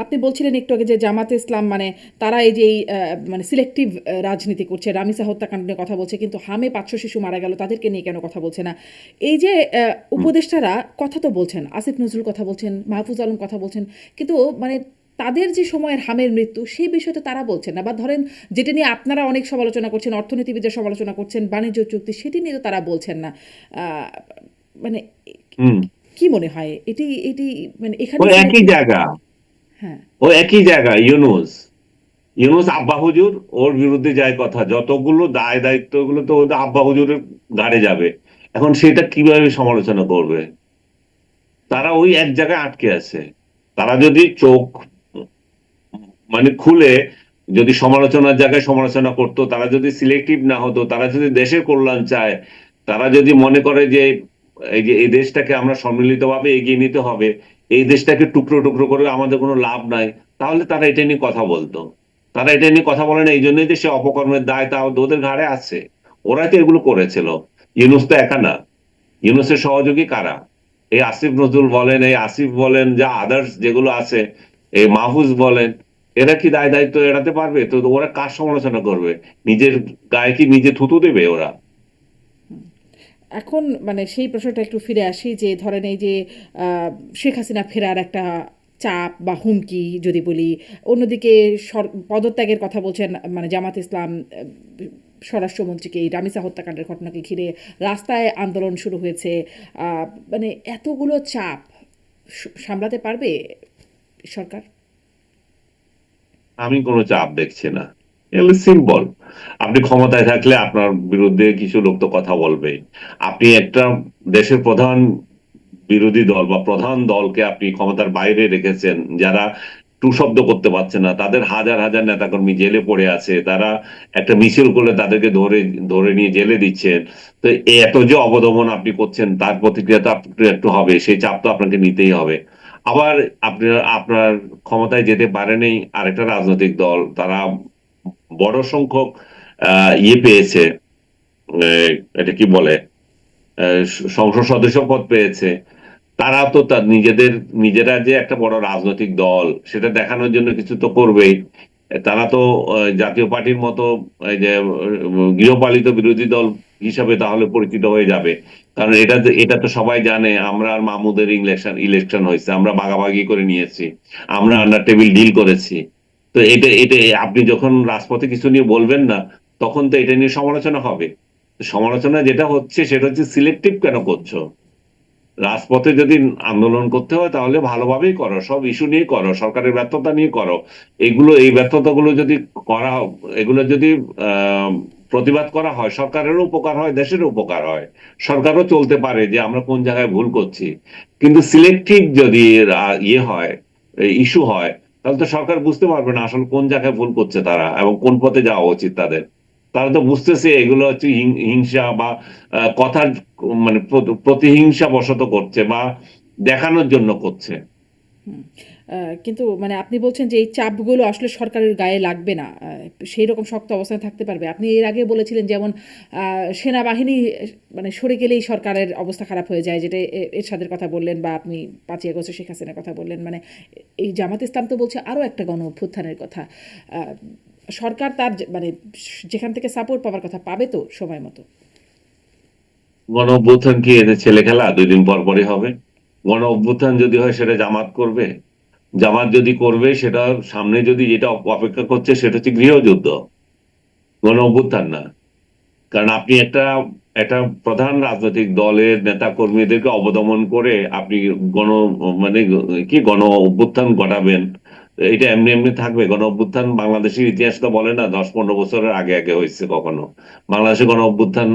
আপনি বলছিলেন একটু আগে যে জামাতে ইসলাম মানে তারা এই যে এই মানে সিলেক্টিভ রাজনীতি করছে, রামিসা হত্যাকাণ্ড নিয়ে কথা বলছে, কিন্তু হামে 500 শিশু মারা গেল তাদেরকে নিয়ে কেন কথা বলছে না? এই যে উপদেষ্টারা কথা তো বলছেন, আসিফ নজরুল কথা বলছেন, মাহফুজ আলম কথা বলছেন, কিন্তু মানে তাদের যে সময়ের হামের মৃত্যু সেই বিষয়টা তারা বলছেন না। বা ধরেন যেটা নিয়ে আপনারা অনেক সমালোচনা করছেন, অর্থনীতিবিদদের সমালোচনা করছেন, বাণিজ্য চুক্তি, সেটি নিয়ে তো তারা বলছেন না। মানে হুম। কি মনে হয় এটি এটি মানে এখানে ওই একই জায়গা, হ্যাঁ। ওই একই জায়গা। ইউনূস ইউনূস আব্বা হুজুর, ওর বিরুদ্ধে যায় কথা, যতগুলো দায় দায়িত্ব গুলো তো ওদের আব্বা হুজুরের ঘাড়ে যাবে। এখন সেটা কিভাবে সমালোচনা করবে? তারা ওই এক জায়গায় আটকে আছে। তারা যদি চোখ মানে খুলে যদি সমালোচনার জায়গায় সমালোচনা করতো, তারা যদি সিলেক্টিভ না হতো, তারা যদি দেশের কল্যাণ চায়, তারা যদি মনে করে যে এই যে এই দেশটাকে আমরা সম্মিলিতভাবে এগিয়ে নিতে হবে, এই দেশটাকে টুকরো টুকরো করে আমাদের কোনো লাভ নাই, তাহলে তারা এটা নিয়ে কথা বলতো। তারা এটা নিয়ে কথা বলে না, এই জন্যই যে সে অপকর্মের দায় তা ওদের ঘাড়ে আছে। ওরাই তো এগুলো করেছিল। ইউনূস তো একা না। ইউনূসের সহযোগী কারা? এই আসিফ নজরুল বলেন, এই আসিফ বলেন, যা আদার্স যেগুলো আছে, এই মাহফুজ বলেন, এরা কি দায় দায়িত্ব এড়াতে পারবে? তো ওরা কার সমালোচনা করবে? নিজের গায়ে কি নিজে থুতু দেবে ওরা? এখন মানে সেই প্রশ্নটা একটু ফিরে আসি যে ধরেন এই যে আহ, শেখ হাসিনা ফেরার একটা চাপ বা হুমকি যদি বলি, অন্যদিকে পদত্যাগের কথা বলছেন মানে জামাত ইসলাম স্বরাষ্ট্রমন্ত্রীকে এই রামিসা হত্যাকাণ্ডের ঘটনাকে ঘিরে রাস্তায় আন্দোলন শুরু হয়েছে। মানে এতগুলো চাপ সামলাতে পারবে সরকার? আমি কোনো চাপ দেখছি না। এগুলো সিম্বল। আপনি ক্ষমতায় থাকলে আপনার বিরুদ্ধে কিছু লোক তো কথা বলবে। আপনি একটা দেশের প্রধান বিরোধী দল বা প্রধান দলকে আপনি ক্ষমতার বাইরে রেখেছেন, যারা টু শব্দ করতে পারছে না, তাদের হাজার হাজার নেতাকর্মী জেলে পড়ে আছে, তারা একটা মিছিল করলে তাদেরকে ধরে ধরে নিয়ে জেলে দিচ্ছেন। তো এত যে অবদমন আপনি করছেন, তার প্রতিক্রিয়া তো একটু একটু হবে, সেই চাপ তো আপনাকে নিতেই হবে। আবার আপনার আপনার ক্ষমতায় যেতে পারেনি আরেকটা রাজনৈতিক দল, তারা বড় সংখ্যক ইয়ে পেয়েছে, এটা কি বলে, সংসদ সদস্য পদ পেয়েছে। তারা তো তার নিজেরা যে একটা বড় রাজনৈতিক দল সেটা দেখানোর জন্য কিছু তো করবেই। তারা তো জাতীয় পার্টির মতো এই যে গৃহপালিত বিরোধী দল হিসাবে তাহলে পরিচিত হয়ে যাবে। কারণ এটা তো সবাই জানে, আমরা আর মাহমুদের ইলেকশন ইলেকশন হয়েছে, আমরা ভাগাভাগি করে নিয়েছি, আমরা আন্ডার টেবিল ডিল করেছি। তো এটা আপনি যখন রাজপথে কিছু নিয়ে বলবেন না, তখন তো এটা নিয়ে সমালোচনা হবে। সমালোচনা যেটা হচ্ছে সেটা হচ্ছে সিলেক্টিভ কেন করছো? রাজপথে যদি আন্দোলন করতে হয় তাহলে ভালোভাবেই করো, সব ইস্যু নিয়ে করো, সরকারের ব্যর্থতা নিয়ে করো। এই ব্যর্থতাগুলো যদি করা, এগুলো যদি আহ প্রতিবাদ করা হয়, সরকারেরও উপকার হয়, দেশেরও উপকার হয়। সরকারও চলতে পারে যে আমরা কোন জায়গায় ভুল করছি। কিন্তু সিলেক্টিভ যদি ইয়ে হয়, ইস্যু হয়, তাহলে তো সরকার বুঝতে পারবে না আসলে কোন জায়গায় ভুল করছে তারা এবং কোন পথে যাওয়া উচিত তাদের। তারা তো বুঝতেছে এগুলো হচ্ছে হিংসা বা কথার মানে প্রতিহিংসা বশত করছে বা দেখানোর জন্য করছে। হুম। কিন্তু মানে আপনি বলছেন যে এই চাপগুলো আসলে সরকারের গায়ে লাগবে না, সেই রকম শক্ত অবস্থানে থাকতে পারবে। আপনি এর আগে বলেছিলেন যেমন সেনাবাহিনী মানে সরে গেলেই সরকারের অবস্থা খারাপ হয়ে যায়, যেটা এরশাদের কথা বললেন, বা আপনি 5ই আগস্টে শেখ হাসিনার কথা বললেন। মানে এই জামাত ইসলাম তো বলছে আরও একটা গণ অভ্যুত্থানের কথা। আহ, সরকার তার মানে যেখান থেকে সাপোর্ট পাওয়ার কথা পাবে তো সময় মতো? গণ অভ্যুত্থান কি এদের ছেলে খেলা? 2 দিন পর পরই হবে। গণ অভ্যুত্থান যদি হয় সেটা জামাত করবে। জামাত যদি করবে সেটা সামনে যদি যেটা অপেক্ষা করছে সেটা হচ্ছে গৃহযুদ্ধ, গণ অভ্যুত্থান না। কারণ আপনি একটা একটা প্রধান রাজনৈতিক দলের নেতা কর্মীদেরকে অবদমন করে আপনি গণ মানে কি গণ অভ্যুত্থান ঘটাবেন, এটা এমনি এমনি থাকবে? গণ অভ্যুত্থান বাংলাদেশের ইতিহাস তো বলে না 10-15 বছরের আগে আগে হয়েছে কখনো। বাংলাদেশে গণ অভ্যুত্থান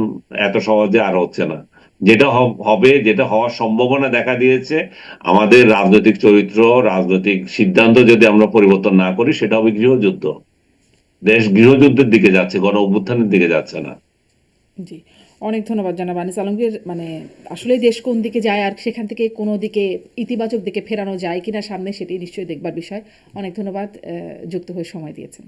এত সহজে আর হচ্ছে না। যেটা হবে, যেটা হওয়ার সম্ভাবনা দেখা দিয়েছে, আমাদের রাজনৈতিক চরিত্র, রাজনৈতিক সিদ্ধান্ত যদি আমরা পরিবর্তন না করি, সেটা হবে গৃহযুদ্ধ। দেশ গৃহযুদ্ধের দিকে যাচ্ছে, গণ অভ্যুত্থানের দিকে যাচ্ছে না। জি, অনেক ধন্যবাদ জানাব আনিস আলমগীর। মানে আসলে দেশ কোন দিকে যায় আর সেখান থেকে কোনো দিকে ইতিবাচক দিকে ফেরানো যায় কিনা সামনে, সেটি নিশ্চয়ই দেখবার বিষয়। অনেক ধন্যবাদ যুক্ত হয়ে সময় দিয়েছেন।